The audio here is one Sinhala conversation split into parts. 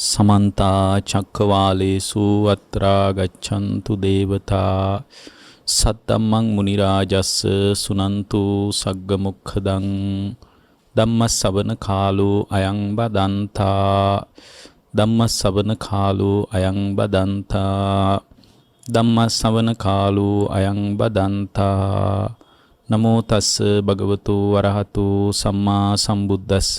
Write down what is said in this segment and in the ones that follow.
समन्ता चक्रवालेषु अत्रा गच्छन्तु देवता सत्तमं मुनिराजस्य सुनन्तु सग्गमुखदं धम्मश्रवण कालो अयं बदन्ता धम्मश्रवण कालो अयं बदन्ता धम्मश्रवण कालो अयं बदन्ता नमो तस् भगवतो अरहतो सम्मा सम्बुद्धस्स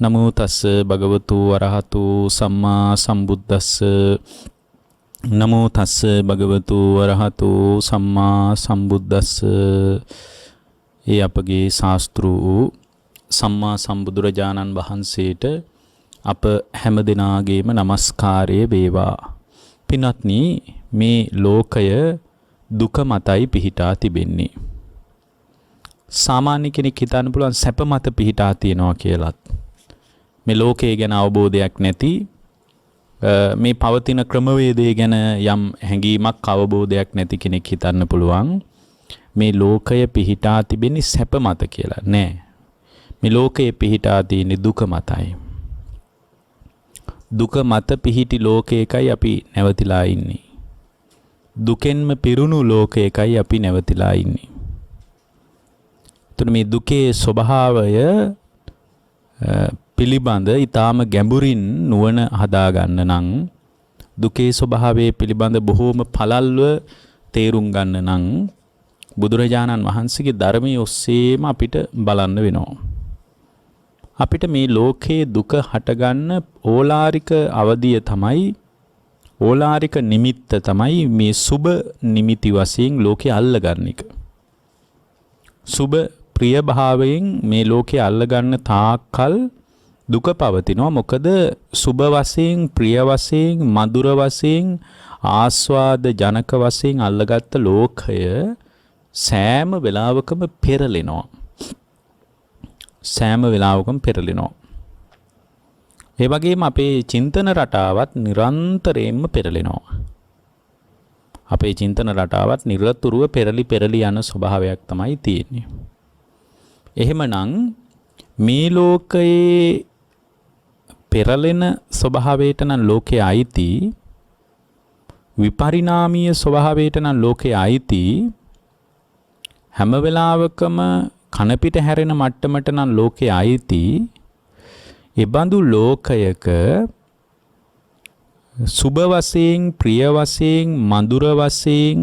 नमो तस् भगवतो अरहतो सम्मा सम्बुद्धस्स नमो तस् भगवतो अरहतो सम्मा सम्बुद्धස්ස. ඒ අපගේ ශාස්ත්‍රු සම්මා සම්බුදුරජාණන් වහන්සේට අප හැම දිනාගේම নমස්කාරය වේවා. පින්වත්නි, මේ ලෝකය දුක මතයි පිහිටා තිබෙන්නේ. සාමාන්‍ය කෙනෙක් හිතන්න පුළුවන් සැප මත පිහිටා තියනවා කියලාත්. මේ ලෝකයේ ගැන අවබෝධයක් නැති, මේ පවතින ක්‍රමවේදය ගැන යම් හැඟීමක් අවබෝධයක් නැති කෙනෙක් හිතන්න පුළුවන් මේ ලෝකය පිහිටා තිබෙන්නේ සැප මත කියලා. නෑ, මේ ලෝකය පිහිටා තියෙන්නේ දුක මතයි. දුක මත පිහිටි ලෝකයකයි අපි නැවතිලා ඉන්නේ. දුකෙන්ම පිරුණු ලෝකයකයි අපි නැවතිලා ඉන්නේ. එතකොට මේ දුකේ ස්වභාවය පිළිබඳ ඊටාම ගැඹුරින් නුවණ හදාගන්න නම්, දුකේ ස්වභාවය පිළිබඳ බොහෝම පළල්ව තේරුම් ගන්න නම් බුදුරජාණන් වහන්සේගේ ධර්මයේ ඔස්සේම අපිට බලන්න වෙනවා. අපිට මේ ලෝකයේ දුක හටගන්න ඕලාරික අවධිය තමයි, ඕලාරික නිමිත්ත තමයි මේ සුබ නිමිති වශයෙන් ලෝකේ අල්ලගන්න එක. සුබ ප්‍රිය භාවයෙන් මේ ලෝකේ අල්ලගන්න තාක්කල් දුක පවතිනවා. මොකද සුබ වශයෙන්, ප්‍රිය වශයෙන්, මధుර වශයෙන්, ආස්වාද ජනක වශයෙන් අල්ලගත්ත ලෝකය සෑම වෙලාවකම පෙරලෙනවා. සෑම වෙලාවකම පෙරලෙනවා. ඒ වගේම අපේ චින්තන රටාවත් නිරන්තරයෙන්ම පෙරලෙනවා. අපේ චින්තන රටාවත් නිරතුරුව පෙරලි යන ස්වභාවයක් තමයි තියෙන්නේ. එහෙමනම් මේ ලෝකයේ පෙරලෙන ස්වභාවයට නම් ලෝකයේ අයිති, විපරිණාමීය ස්වභාවයට නම් ලෝකයේ අයිති, හැම වෙලාවකම කන පිට හැරෙන මට්ටමට නම් ලෝකයේ අයිති. ඒ බඳු ලෝකයක සුබ වශයෙන්, ප්‍රිය වශයෙන්, මధుර වශයෙන්,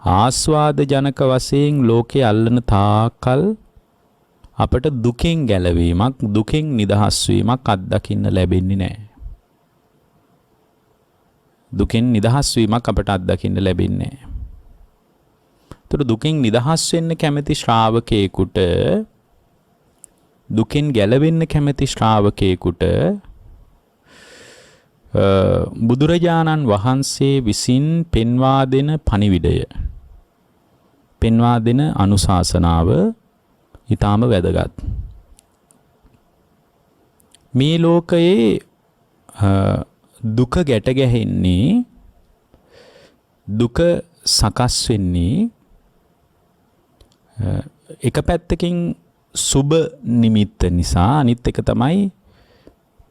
ආස්වාද ජනක වශයෙන් ලෝකයේ අල්ලන තාකල් අපට දුකෙන් ගැලවීමක්, දුකෙන් නිදහස් වීමක් අත්දකින්න ලැබෙන්නේ නැහැ. දුකෙන් නිදහස් වීමක් අපට අත්දකින්න ලැබෙන්නේ නැහැ. ඒතර දුකෙන් නිදහස් වෙන්න කැමති ශ්‍රාවකයෙකුට, දුකෙන් ගැලවෙන්න කැමති ශ්‍රාවකයෙකුට බුදුරජාණන් වහන්සේ විසින් පෙන්වා දෙන පණිවිඩය, පෙන්වා දෙන අනුශාසනාව ඊටාම වැදගත්. මේ ලෝකයේ දුක ගැට ගැහෙන්නේ, දුක සකස් වෙන්නේ එක පැත්තකින් සුබ නිමිත්ත නිසා, අනිත් එක තමයි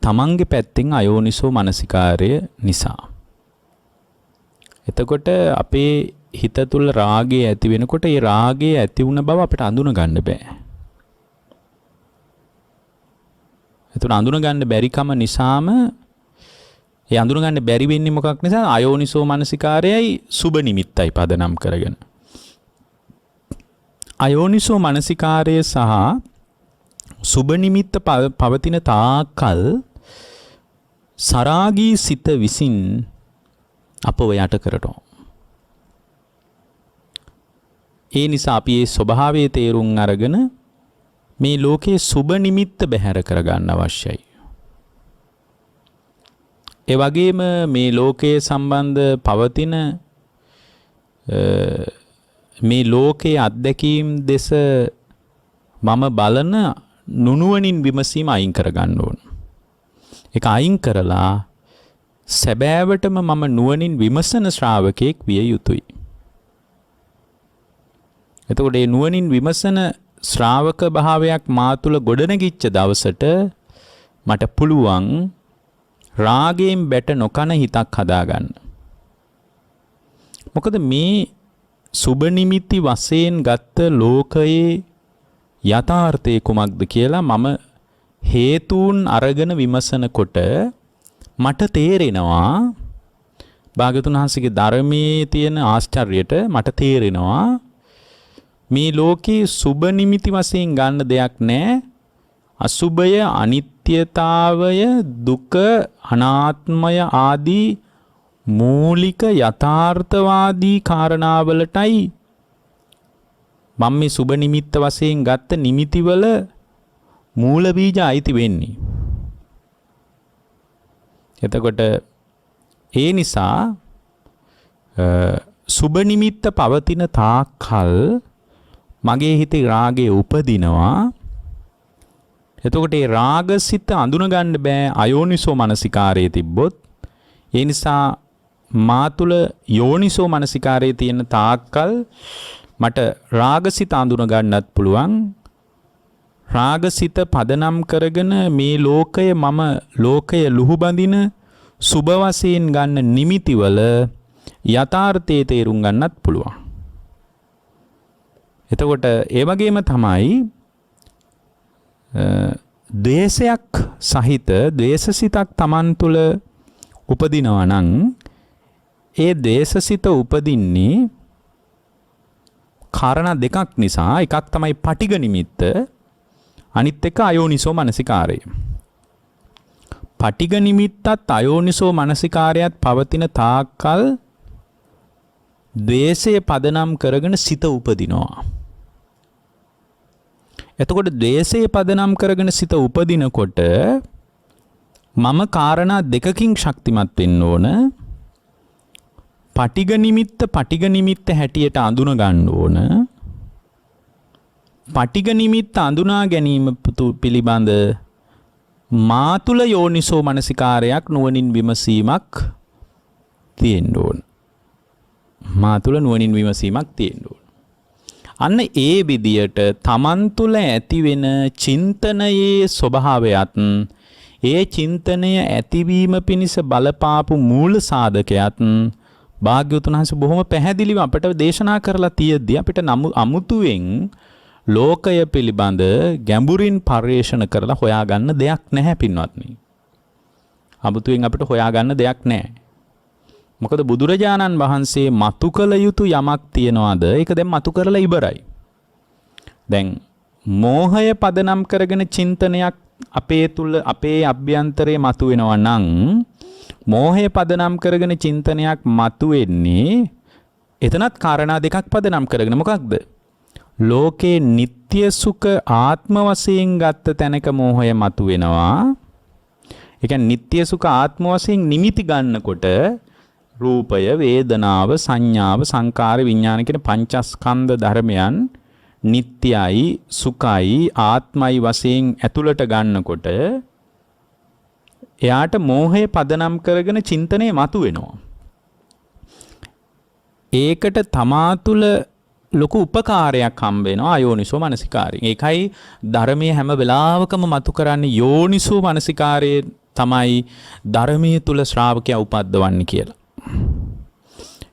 තමන්ගේ පැත්තෙන් අයෝනිසෝ මනසිකාරය නිසා. එතකොට අපේ හිත තුළ රාගය ඇති වෙනකොට ඒ රාගය ඇති වුණ බව අපිට අඳුන ගන්න බෑ. එතකොට අඳුන ගන්න බැරි කම නිසාම, ඒ අඳුන ගන්න බැරි වෙන්නේ මොකක් නිසා? අයෝනිසෝ මනසිකාරයයි සුබ නිමිත්තයි පදනම් කරගෙන. අයෝනිසෝ මනසිකාරය සහ සුබ නිමිත්ත පවතින තාකල් සරාගී සිත විසින් අපව යට කරනවා. ඒ නිසා අපි මේ ස්වභාවයේ තේරුම් අරගෙන මේ ලෝකයේ සුබ නිමිත්ත බැහැර කරගන්න අවශ්‍යයි. ඒ වගේම මේ ලෝකයේ සම්බන්ධ පවතින මේ ලෝකයේ අත්දැකීම් දෙස මම බලන නුනුවණින් විමසීම අයින් කරගන්න ඕන. ඒක අයින් කරලා සැබෑවටම මම නුවණින් විමසන ශ්‍රාවකෙක් විය යුතුයි. එතකොට මේ නුවණින් විමසන ශ්‍රාවක භාවයක් මා තුළ ගොඩනැගිච්ච දවසට මට පුළුවන් රාගයෙන් බැට නොකන හිතක් හදාගන්න. මොකද මේ සුබ නිමිති වශයෙන් ගත්ත ලෝකයේ යථාර්ථය කුමක්ද කියලා මම හේතුන් අරගෙන විමසනකොට මට තේරෙනවා භාග්‍යවතුන් වහන්සේගේ ධර්මයේ තියෙන ආශ්චර්යයට මට තේරෙනවා මේ ලෝකේ සුබ නිමිති වශයෙන් ගන්න දෙයක් නැහැ. අසුබය, අනිත්‍යතාවය, දුක, අනාත්මය ආදී මූලික යථාර්ථවාදී කාරණාවලටයි මම මේ සුබ නිමිත්ත වශයෙන් ගත්ත නිමිතිවල මූල බීජ අයිති වෙන්නේ. එතකොට ඒ නිසා සුබ නිමිත්ත පවතින තාක්කල් මගේ හිතේ රාගය උපදිනවා. එතකොට ඒ රාගසිත අඳුන ගන්න බෑ අයෝනිසෝ මනසිකාරයේ තිබ්බොත්. ඒ නිසා මා තුළ යෝනිසෝ මනසිකාරයේ තියෙන තාක්කල් මට රාගසිත අඳුන ගන්නත් පුළුවන්. රාගසිත පදනම් කරගෙන මේ ලෝකය මම ලෝකය ලුහුබඳින සුබ වශයෙන් ගන්න නිමිතිවල යථාර්ථයේ තේරුම් ගන්නත් පුළුවන්. එතකොට ඒ වගේම තමයි ද්වේෂයක් සහිත ද්වේෂසිතක් Taman තුල උපදිනවා නම් ඒ ද්වේෂසිත උපදින්නේ කාරණා දෙකක් නිසා. එකක් තමයි පටිඝ නිමිත්ත, අනිත් එක අයෝනිසෝ මනසිකාරය. පටිඝ නිමිත්තත් අයෝනිසෝ මනසිකාරයත් පවතින තාක්කල් ද්වේෂය පදනම් කරගෙන සිත උපදිනවා. එතකොට ද්වේෂය පදනම් කරගෙන සිත උපදිනකොට මම කාරණා දෙකකින් ශක්තිමත් වෙන්න ඕන. පටිඝ නිමිත්ත හැටියට අඳුන ගන්න ඕන. පටිඝ නිමිත්ත අඳුනා ගැනීම පිළිබඳ මා තුළ යෝනිසෝ මනසිකාරයක් නුවණින් විමසීමක් තියෙන්න ඕන. මා තුළ නුවණින් විමසීමක් තියෙන්න ඕන. අන්න ඒ විදියට Taman තුළ ඇතිවෙන චින්තනයේ ස්වභාවයත් ඒ චින්තනය ඇතිවීම පිණිස බලපාපු මූල සාධකයත් භාග්‍යවතුන් වහන්සේ බොහොම පැහැදිලිව අපට දේශනා කරලා තියෙද්දී අපිට අමුතුවෙන් ලෝකය පිළිබඳ ගැඹුරින් පරිශන කරලා හොයාගන්න දෙයක් නැහැ පින්වත්නි. අමුතුවෙන් අපිට හොයාගන්න දෙයක් නැහැ. මොකද බුදුරජාණන් වහන්සේ මතු කළ යුතු යමක් තියනවාද ඒක දැන් මතු කරලා ඉවරයි. දැන් මෝහය පදනම් කරගෙන චින්තනයක් අපේ තුල අපේ අභ්‍යන්තරයේ මතු වෙනවා නම් මෝහය පදනම් කරගෙන චින්තනයක් මතු වෙන්නේ එතනත් කාරණා දෙකක් පදනම් කරගෙන. මොකක්ද? ලෝකේ නিত্য සුඛ ආත්ම වශයෙන් ගත්ත තැනක මෝහය මතු වෙනවා. ඒ කියන්නේ නিত্য සුඛ ආත්ම වශයෙන් නිමිති ගන්නකොට රූපය, වේදනාව, සංඥාව, සංකාර, විඥාන කියන පංචස්කන්ධ ධර්මයන් නිට්ටයයි, සුඛයි, ආත්මයි වශයෙන් ඇතුළට ගන්නකොට එයාට මෝහය පදනම් කරගෙන චින්තනය මතුවෙනවා. ඒකට තමා තුළ ලොකු උපකාරයක් හම්බ වෙනවා අයෝනිසෝ මනසිකාරයෙන්. ඒකයි ධර්මයේ හැම වෙලාවකම මතු කරන්නේ යෝනිසෝ මනසිකාරයේ තමයි ධර්මයේ තුල ශ්‍රාවකයා උපද්දවන්නේ කියලා.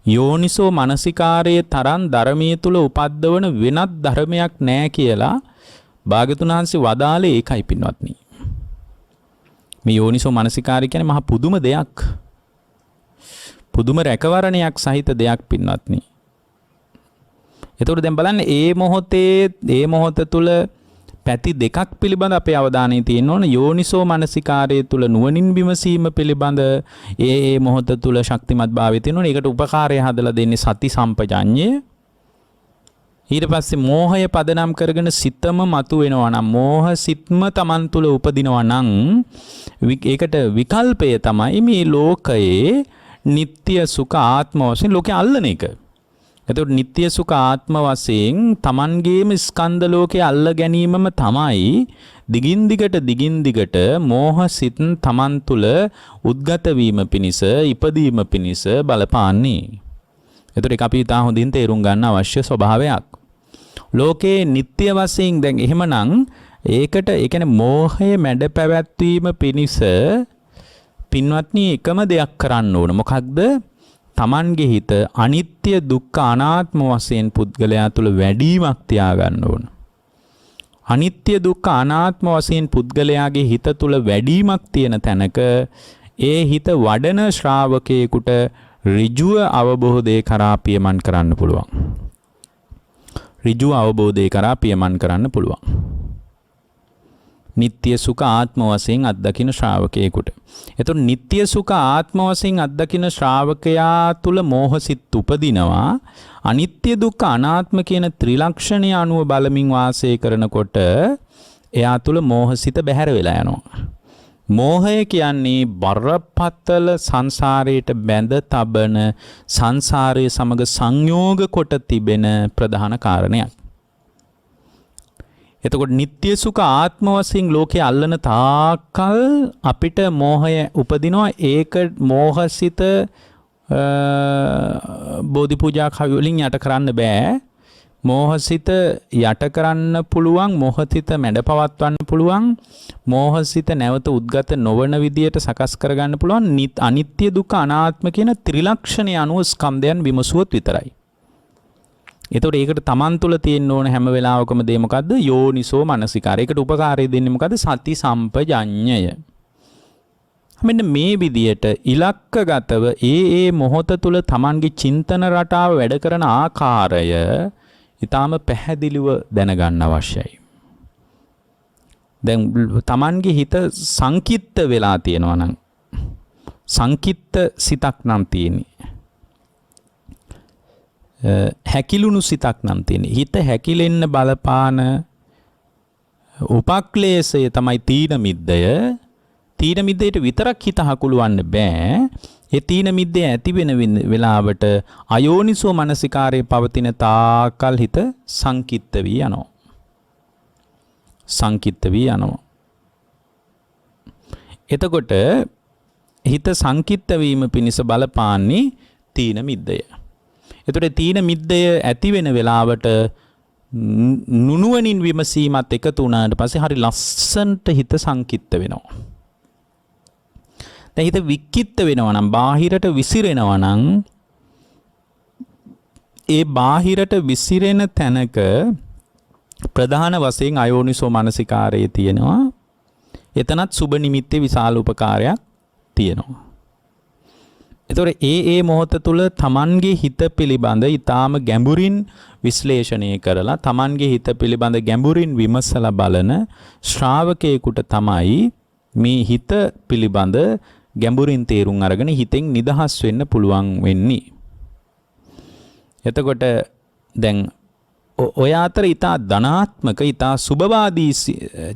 යෝනිසෝ මනසිකාරයේ තරම් ධර්මයේ තුල උපද්දවන වෙනත් ධර්මයක් නැහැ කියලා භාග්‍යවතුන් වහන්සේ වදාළේ ඒකයි පින්වත්නි. මේ යෝනිසෝ මනසිකාරය කියන්නේ මහා පුදුම දෙයක්. පුදුම රැකවරණයක් සහිත දෙයක් පින්වත්නි. එතකොට දැන් බලන්න ඒ මොහොත තුල පැති දෙකක් පිළිබඳ අපේ අවධානය තියෙන්න ඕන. යෝනිසෝ මනසිකාරයේ තුල නුවණින් විමසීම පිළිබඳ ඒ මොහොත තුල ශක්තිමත් භාවය තියෙන්න ඕන. ඒකට උපකාරය හදලා දෙන්නේ සති සම්පජඤ්ඤය. ඊට පස්සේ මෝහය පදනම් කරගෙන සිතම මතු වෙනවා නම් මෝහ සිත්ම Taman තුල උපදිනවා නම් ඒකට විකල්පය තමයි මේ ලෝකයේ නিত্য සුඛ ආත්ම වශයෙන් ලෝකේ අල්ලන එක. එතකොට නিত্য සුඛ ආත්ම වශයෙන් Tamanගේම ස්කන්ධ ලෝකේ අල්ල ගැනීමම තමයි දිගින් දිගට මෝහ සිත් Taman තුල උද්ගත වීම පිණිස ඉපදීම පිණිස බලපාන්නේ. එතකොට ඒක අපි තා හොඳින් තේරුම් ගන්න අවශ්‍ය ස්වභාවයක්. ලෝකේ නিত্য වශයෙන් දැන් එහෙමනම් ඒකට ඒ කියන්නේ මෝහය මැඩ පැවැත්වීම පිණිස පින්වත්නි එකම දෙයක් කරන්න ඕන. මොකක්ද? Tamanගේ හිත අනිත්‍ය දුක්ඛ අනාත්ම වශයෙන් පුද්ගලයා තුළ වැඩිමක් තියාගන්න ඕන. අනිත්‍ය දුක්ඛ අනාත්ම වශයෙන් පුද්ගලයාගේ හිත තුළ වැඩිමක් තියෙන තැනක ඒ හිත වඩන ශ්‍රාවකයෙකුට ඍජුව අවබෝධය කරා පියමන් කරන්න පුළුවන්. ඍජුව අවබෝධය කරා පියමන් කරන්න පුළුවන්. නිත්‍ය සුඛ ආත්ම වශයෙන් අත්දකින ශ්‍රාවකයෙකුට. එතකොට නිත්‍ය සුඛ ආත්ම වශයෙන් අත්දකින ශ්‍රාවකයා තුල මෝහසිත උපදිනවා. අනිත්‍ය දුක්ඛ අනාත්ම කියන ත්‍රිලක්ෂණය අනුව බලමින් වාසය කරනකොට එයා තුල මෝහසිත බැහැර වෙලා යනවා. මෝහය කියන්නේ බරපතල සංසාරයට බැඳ තබන සංසාරයේ සමග සංයෝග කොට තිබෙන ප්‍රධාන කාරණයක්. එතකොට නිත්‍ය සුඛ ආත්ම වශයෙන් ලෝකේ අල්ලන තාකල් අපිට මෝහය උපදිනවා. ඒක මෝහසිත බෝධි පූජා කවිවලින් යට කරන්න බෑ. මෝහසිත යට කරන්න පුළුවන්, මෝහසිත මැඩපවත්වන්න පුළුවන්, මෝහසිත නැවත උද්ගත නොවන විදියට සකස් කරගන්න පුළුවන් අනිත්‍ය දුක්ඛ අනාත්ම කියන ත්‍රිලක්ෂණය අනුව ස්කන්ධයන් විමසුවොත් විතරයි. එතකොට ඒකට තමන් තුළ තියෙන්න ඕන හැම වෙලාවකම දේ මොකද්ද? යෝනිසෝ මනසිකාරය. ඒකට උපකාරය දෙන්නේ මොකද්ද? සති සම්පජඤ්ඤය. මෙන්න මේ විදියට ඉලක්කගතව ඒ මොහොත තුළ තමන්ගේ චින්තන රටාව වැඩ කරන ආකාරය ඊටාම පැහැදිලිව දැනගන්න අවශ්‍යයි. දැන් තමන්ගේ හිත සංකිට්ත වෙලා තියෙනවා නම්, සංකිට්ත සිතක් නම් තියෙන්නේ, හැකිලුණු සිතක් නම් තියෙන්නේ, හිත හැකිලෙන්න බලපාන උපක්ලේශය තමයි තීන මිද්දය. තීන මිද්දේට විතරක් හිත හකුලවන්න බෑ. ඒ තීන මිද්දේ ඇති වෙන වෙලාවට අයෝනිසෝ මනසිකාරයේ පවතින තාකල් හිත සංකිට්ත වී යනවා. සංකිට්ත වී යනවා. එතකොට හිත සංකිට්ත වීම පිණිස බලපාන්නේ තීන මිද්දය. එතකොට තීන මිද්දය ඇති වෙන වෙලාවට නුනුවණින් විමසීමත් එකතු වුණාට පස්සේ හරි ලස්සනට හිත සංකිට්ත වෙනවා. දැන් හිත වික්කිත්ත වෙනවා නම්, බාහිරට විසිරෙනවා නම්, ඒ බාහිරට විසිරෙන තැනක ප්‍රධාන වශයෙන් අයෝනිසෝ මනසිකාරයේ තියෙනවා. එතනත් සුබ නිමිත්තේ විශාල උපකාරයක් තියෙනවා. එතකොට ඒ මොහොත තුළ තමන්ගේ හිත පිළිබඳ ඊටාම ගැඹුරින් විශ්ලේෂණය කරලා තමන්ගේ හිත පිළිබඳ ගැඹුරින් විමසලා බලන ශ්‍රාවකයෙකුට තමයි මේ හිත පිළිබඳ ගැඹුරින් තේරුම් අරගෙන හිතෙන් නිදහස් වෙන්න පුළුවන් වෙන්නේ. එතකොට දැන් ඔය අතර ඊටා ධනාත්මක, ඊටා සුබවාදී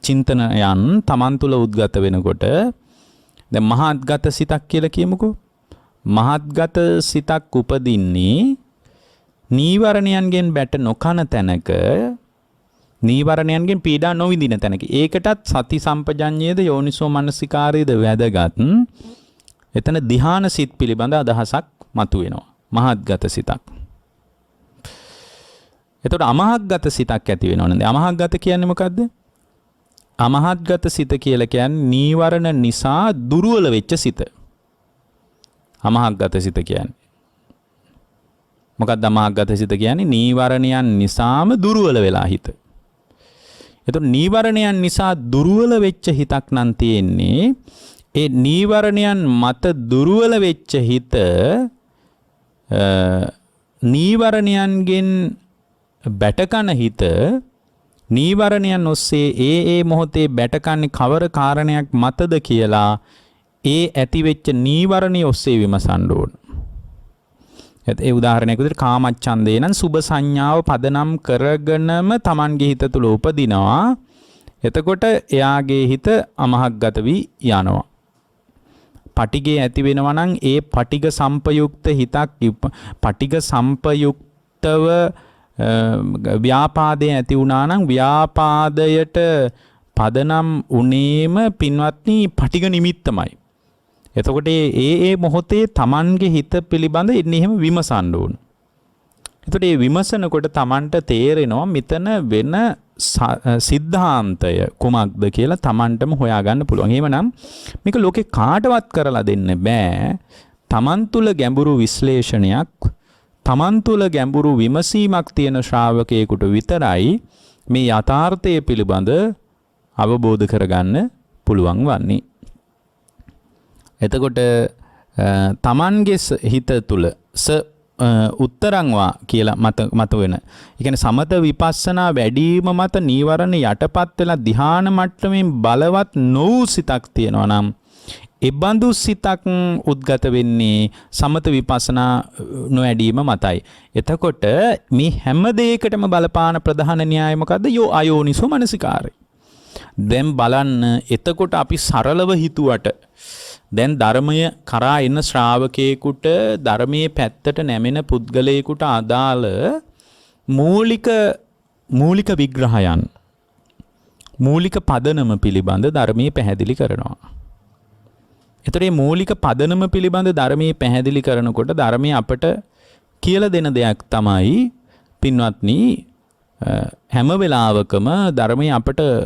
චින්තනයන් තමන් තුළ උද්ගත වෙනකොට දැන් මහත්ගත සිතක් කියලා කියමුකෝ. මහත්ගත සිතක් උපදින්නේ නීවරණයන්ගෙන් බැට නොකන තැනක, නීවරණයන්ගෙන් පීඩා නොවිඳින තැනක. ඒකටත් සති සම්පජඤ්ඤයේද යෝනිසෝ මනසිකාරයේද වැදගත්. එතන ධ්‍යාන සිත් පිළිබඳ අදහසක් මතුවෙනවා. මහත්ගත සිතක්. එතකොට අමහත්ගත සිතක් ඇති වෙනවනේ. අමහත්ගත කියන්නේ මොකද්ද? අමහත්ගත සිත කියලා කියන්නේ නීවරණ නිසා දුර්වල වෙච්ච සිත. අමහත්ගත සිත කියන්නේ මොකක්ද? අමහත්ගත සිත කියන්නේ නීවරණයන් නිසාම දුර්වල වෙලා හිත. එතකොට නීවරණයන් නිසා දුර්වල වෙච්ච හිතක් නම් තියෙන්නේ. ඒ නීවරණයන් මත දුර්වල වෙච්ච හිත නීවරණයන්ගෙන් බැටකන හිත, නීවරණයන් ඔස්සේ ඒ මොහොතේ බැටකන්නේ කවර කාරණයක් මතද කියලා ඒ ඇතිවෙච්ච නීවරණය ඔස්සේ විමසන්න ඕන. ඒ උදාහරණයක් විදිහට කාමච්ඡන්දේ නම් සුභ සංඥාව පදනම් කරගෙනම Tamanගේ හිත තුල උපදිනවා. එතකොට එයාගේ හිත අමහග්ගත වී යනවා. පටිගේ ඇති වෙනවා නම් ඒ පටිග සම්පයුක්ත හිතක්, පටිග සම්පයුක්තව ව්‍යාපාදයේ ඇති වුණා නම් ව්‍යාපාදයට පදනම් උනේම පින්වත්නි පටිග නිමිත්තමයි. එතකොට ඒ මොහොතේ Tamanගේ හිත පිළිබඳ ඉන්නේ එහෙම විමසන්න ඕන. එතකොට මේ විමසනකොට Tamanට තේරෙනවා මෙතන වෙන සිද්ධාන්තය කුමක්ද කියලා Tamanටම හොයාගන්න පුළුවන්. එහෙමනම් මේක ලෝකේ කාටවත් කරලා දෙන්න බෑ. Taman තුල ගැඹුරු විශ්ලේෂණයක්, Taman තුල ගැඹුරු විමසීමක් තියෙන ශ්‍රාවකයෙකුට විතරයි මේ යථාර්ථය පිළිබඳ අවබෝධ කරගන්න පුළුවන් වන්නේ. එතකොට Tamanගේ හිත තුල උත්තරංවා කියලා මත වෙන. ඒ කියන්නේ සමත විපස්සනා වැඩිම මත නීවරණ යටපත් වෙලා ධ්‍යාන මට්ටමින් බලවත් නොවූ සිතක් තියෙනවා නම් ඒ බඳු සිතක් උද්ගත වෙන්නේ සමත විපස්සනා නොඇඩීම මතයි. එතකොට මේ හැම දෙයකටම බලපාන ප්‍රධාන න්‍යාය මොකද්ද? අයෝනිසෝ මනසිකාරය. දැන් බලන්න, එතකොට අපි සරලව හිතුවට දැන් ධර්මය කරා එන ශ්‍රාවකයෙකුට ධර්මයේ පැත්තට නැමෙන පුද්ගලයෙකුට අදාළ මූලික විග්‍රහයන්, මූලික පදනම පිළිබඳ ධර්මයේ පැහැදිලි කරනවා. එතකොට මේ මූලික පදනම පිළිබඳ ධර්මයේ පැහැදිලි කරනකොට ධර්මයේ අපට කියලා දෙන දෙයක් තමයි පින්වත්නි, හැම වෙලාවකම ධර්මයේ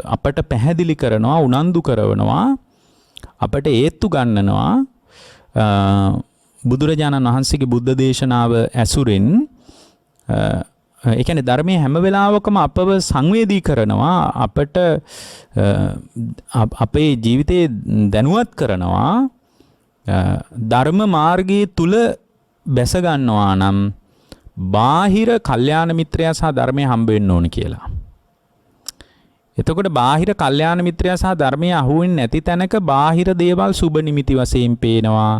අපට පැහැදිලි කරනවා, උනන්දු කරනවා, අපට ඒත්තු ගන්නනවා බුදුරජාණන් වහන්සේගේ බුද්ධ දේශනාව ඇසුරින්. ඒ කියන්නේ ධර්මයේ හැම වෙලාවකම අපව සංවේදී කරනවා, අපට අපේ ජීවිතේ දැනුවත් කරනවා, ධර්ම මාර්ගයේ තුල බැස ගන්නවා නම් බාහිර කල්යාණ මිත්‍රයා සහ ධර්මයේ හම්බ වෙන්න ඕන කියලා. එතකොට බාහිර කල්යාණ මිත්‍රයා සහ ධර්මයේ අහුවෙන්නේ නැති තැනක බාහිර දේවල් සුබ නිමිති වශයෙන් පේනවා.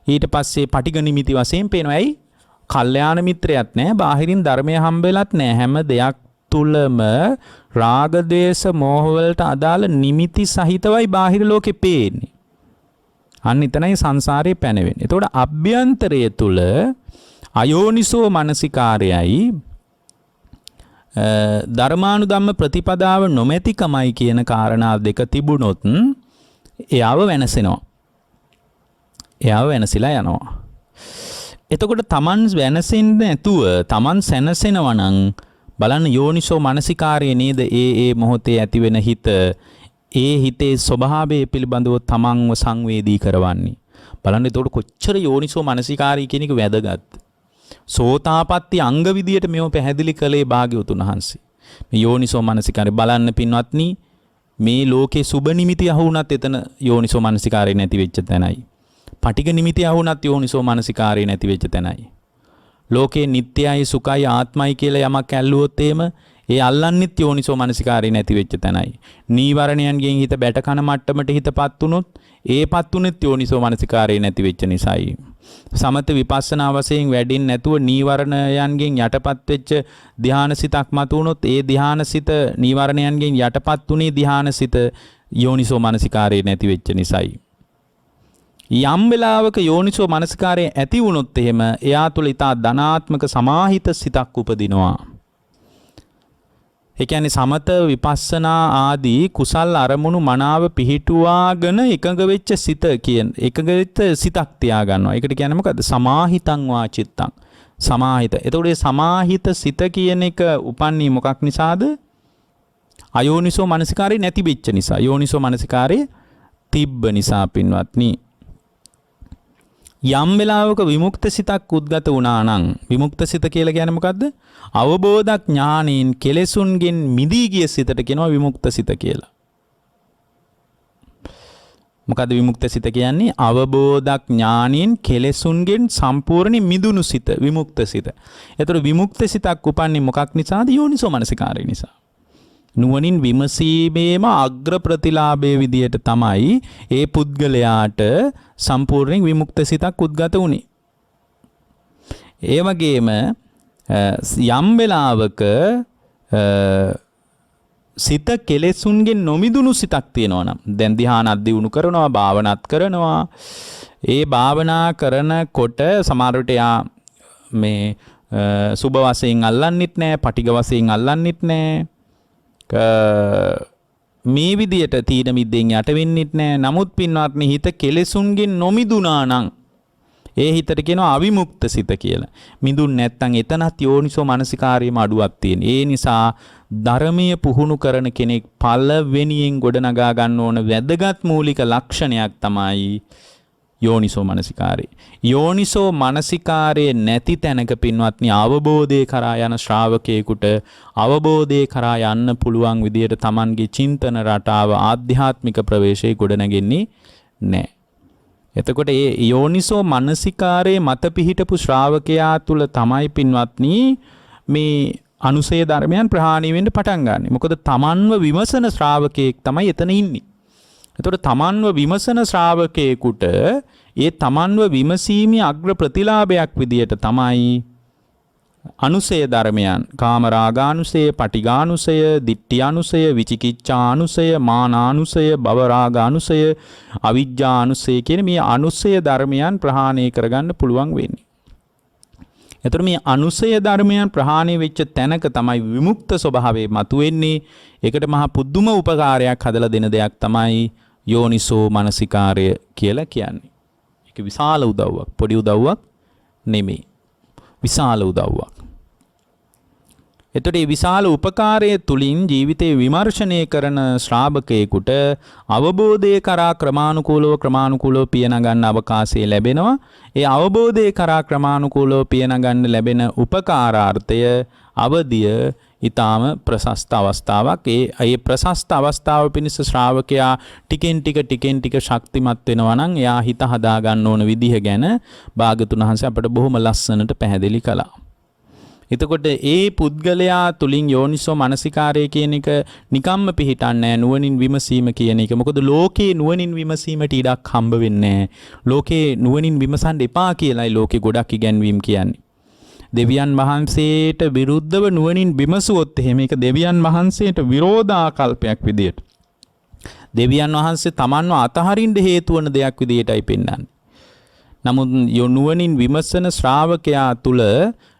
ඊට පස්සේ පටිඝ නිමිති වශයෙන් පේනවා. ඇයි? කල්යාණ මිත්‍රයක් නැහැ, බාහිරින් ධර්මය හම්බෙලත් නැහැ. හැම දෙයක් තුලම රාග දේශ මෝහ වලට අදාළ නිමිති සහිතවයි බාහිර ලෝකෙ පේන්නේ. අන්න එතනයි සංසාරේ පැනවෙන්නේ. එතකොට අභ්‍යන්තරය තුල අයෝනිසෝ මනසිකාරයයි ධර්මානුධම්ම ප්‍රතිපදාව නොමැතිකමයි කියන කාරණා දෙක තිබුණොත් එයාව වෙනසෙනවා. එයාව වෙනසිලා යනවා. එතකොට Taman වෙනසෙන්නේ නැතුව Taman සැනසෙනවා නම් බලන්න යෝනිසෝ මනසිකාරය නේද ඒ මොහොතේ ඇති වෙන හිත, ඒ හිතේ ස්වභාවය පිළිබඳව Tamanව සංවේදී කරවන්නේ. බලන්න එතකොට කොච්චර යෝනිසෝ මනසිකාරය කියන එක වැදගත්. සෝතාපට්ටි අංග විදියට මේව පැහැදිලි කළේ භාග්‍යවතුන් වහන්සේ. මේ යෝනිසෝ මනසිකාරය බලන්න පින්වත්නි, මේ ලෝකේ සුබ නිමිති අහුණත් එතන යෝනිසෝ මනසිකාරය නැති වෙච්ච තැනයි. පටිඝ නිමිති අහුණත් යෝනිසෝ මනසිකාරය නැති වෙච්ච තැනයි. ලෝකේ නිට්ටයයි සුඛයි ආත්මයි කියලා යමක් ඇල්ලුවොත් එහෙම ඒ අල්ලන්නෙත් යෝනිසෝ මනසිකාරය නැති වෙච්ච තැනයි. නීවරණයන්ගෙන් හිත බැට කන මට්ටමට හිතපත් උනොත් ඒපත් උනේත් යෝනිසෝ මනසිකාරය නැති වෙච්ච නිසායි. සමත විපස්සනා වශයෙන් වැඩින් නැතුව නීවරණයන්ගෙන් යටපත් වෙච්ච ධානසිතක් මත උනොත් ඒ ධානසිත නීවරණයන්ගෙන් යටපත් උනේ ධානසිත යෝනිසෝ මනසිකාරය නැති වෙච්ච නිසායි. යම් වෙලාවක යෝනිසෝ මනසිකාරය ඇති වුණොත් එහෙම එයා තුළ ඊට ධනාත්මක සමාහිත සිතක් උපදිනවා. ඒ කියන්නේ සමත විපස්සනා ආදී කුසල් අරමුණු මනාව පිහිටුවාගෙන එකඟ වෙච්ච සිත කියන එකඟ වෙච්ච සිතක් තියා ගන්නවා. ඒකට කියන්නේ මොකද්ද? සමාහිතං වාචිත්තං. සමාහිත. එතකොට මේ සමාහිත සිත කියන එක උපන්නේ මොකක් නිසාද? අයෝනිසෝ මනසිකාරය නැති වෙච්ච නිසා. යෝනිසෝ මනසිකාරය තිබ්බ නිසා පින්වත්නි. යම් වෙලාවක විමුක්ත සිතක් උද්ගත වුණා නම්, විමුක්ත සිත කියලා කියන්නේ මොකද්ද? අවබෝධ ඥානයෙන් කෙලෙසුන්ගෙන් මිදී ගිය සිතට කියනවා විමුක්ත සිත කියලා. මොකද්ද විමුක්ත සිත කියන්නේ? අවබෝධ ඥානයෙන් කෙලෙසුන්ගෙන් සම්පූර්ණ මිදුණු සිත, විමුක්ත සිත. ඒතර විමුක්ත සිතක් උපන්නේ මොකක් නිසාද? යෝනිසෝ මනසිකාරය නිසා. නුවණින් විමසීමේම අග්‍ර ප්‍රතිලාභයේ විදියට තමයි ඒ පුද්ගලයාට සම්පූර්ණ විමුක්ත සිතක් උද්ගත වුනේ. ඒ වගේම යම් වෙලාවක සිත කෙලෙසුන්ගෙන් නොමිදුණු සිතක් තියෙනවා නම්, දැන් ධ්‍යානත් දියුණු කරනවා, භාවනාත් කරනවා. ඒ භාවනා කරනකොට සමහර විට යා මේ සුබ වශයෙන් අල්ලන්නෙත් නැහැ, පටිඝ වශයෙන් අල්ලන්නෙත් නැහැ. මේ විදියට තීන මිද්දෙන් යට වෙන්නෙත් නැහැ. නමුත් පින්වත්නි, හිත කෙලෙසුන්ගෙන් නොමිදුණා නම් ඒ හිතට කියනවා අවිමුක්ත සිත කියලා. මිදුන් නැත්තම් එතනත් යෝනිසෝ මනසිකාරයේම අඩුවක් තියෙන. ඒ නිසා ධර්මීය පුහුණු කරන කෙනෙක් පළවෙනියෙන් ගොඩනගා ගන්න ඕන වැදගත් මූලික ලක්ෂණයක් තමයි යෝනිසෝ මනසිකාරය. යෝනිසෝ මනසිකාරයේ නැති තැනක පින්වත්නි අවබෝධය කරා යන ශ්‍රාවකයෙකුට අවබෝධය කරා යන්න පුළුවන් විදියට Tamanගේ චින්තන රටාව ආධ්‍යාත්මික ප්‍රවේශයේ ගොඩනගෙන්නේ නැහැ. එතකොට මේ යෝනිසෝ මනසිකාරයේ මත පිහිටපු ශ්‍රාවකයා තුල තමයි පින්වත්නි මේ අනුසය ධර්මයන් ප්‍රහාණය වෙන්න පටන් ගන්න. මොකද තමන්ව විමසන ශ්‍රාවකයෙක් තමයි එතන ඉන්නේ. එතකොට තමන්ව විමසන ශ්‍රාවකයෙකුට ඒ තමන්ව විමසීමේ අග්‍ර ප්‍රතිලාභයක් විදියට තමයි අනුසය ධර්මයන් කාමරාගානුසය, පටිඝානුසය, දිට්ඨියානුසය, විචිකිච්ඡානුසය, මානානුසය, භවරාගානුසය, අවිජ්ජානුසය කියන මේ අනුසය ධර්මයන් ප්‍රහාණය කරගන්න පුළුවන් වෙන්නේ. එතකොට මේ අනුසය ධර්මයන් ප්‍රහාණය වෙච්ච තැනක තමයි විමුක්ත ස්වභාවය මතුවෙන්නේ. ඒකට මහා පුදුම උපකාරයක් හදලා දෙන දෙයක් තමයි යෝනිසෝ මනසිකාරය කියලා කියන්නේ. ඒක විශාල උදව්වක්, පොඩි උදව්වක් නෙමෙයි. විශාල උදව්වක්. එතකොට මේ විශාල උපකාරය තුලින් ජීවිතේ විමර්ශනය කරන ශ්‍රාවකයෙකුට අවබෝධය කරා ක්‍රමානුකූලව පියනගන්න අවකාශය ලැබෙනවා. ඒ අවබෝධය කරා ක්‍රමානුකූලව පියනගන්න ලැබෙන උපකාරාර්ථය අවදිය ඊටාම ප්‍රශස්ත අවස්ථාවක්. ඒ ප්‍රශස්ත අවස්ථාව පිණිස ශ්‍රාවකයා ටිකෙන් ටික ශක්තිමත් වෙනවා නම් එයා හිත හදා ගන්න ඕන විදිහ ගැන භාගතුන් වහන්සේ අපට බොහොම ලස්සනට පැහැදිලි කළා. එතකොට ඒ පුද්ගලයා තුලින් යෝනිසෝ මනසිකාරය කියන එක නිකම්ම පිහිටන්නේ නුවණින් විමසීම කියන එක. මොකද ලෝකේ නුවණින් විමසීමට ඉඩක් හම්බ වෙන්නේ ලෝකේ නුවණින් විමසන්න එපා කියලායි ලෝකේ ගොඩක් ඉගැන්වීම් කියන්නේ. දෙවියන් වහන්සේට විරුද්ධව නුවණින් විමසුවොත් එහෙම ඒක දෙවියන් වහන්සේට විරෝධාකල්පයක් විදියට. දෙවියන් වහන්සේ Tamanව අතහරින්න හේතු වන දෙයක් විදියටයි පෙන්වන්නේ. නමුත් නුවණින් විමසන ශ්‍රාවකයා තුල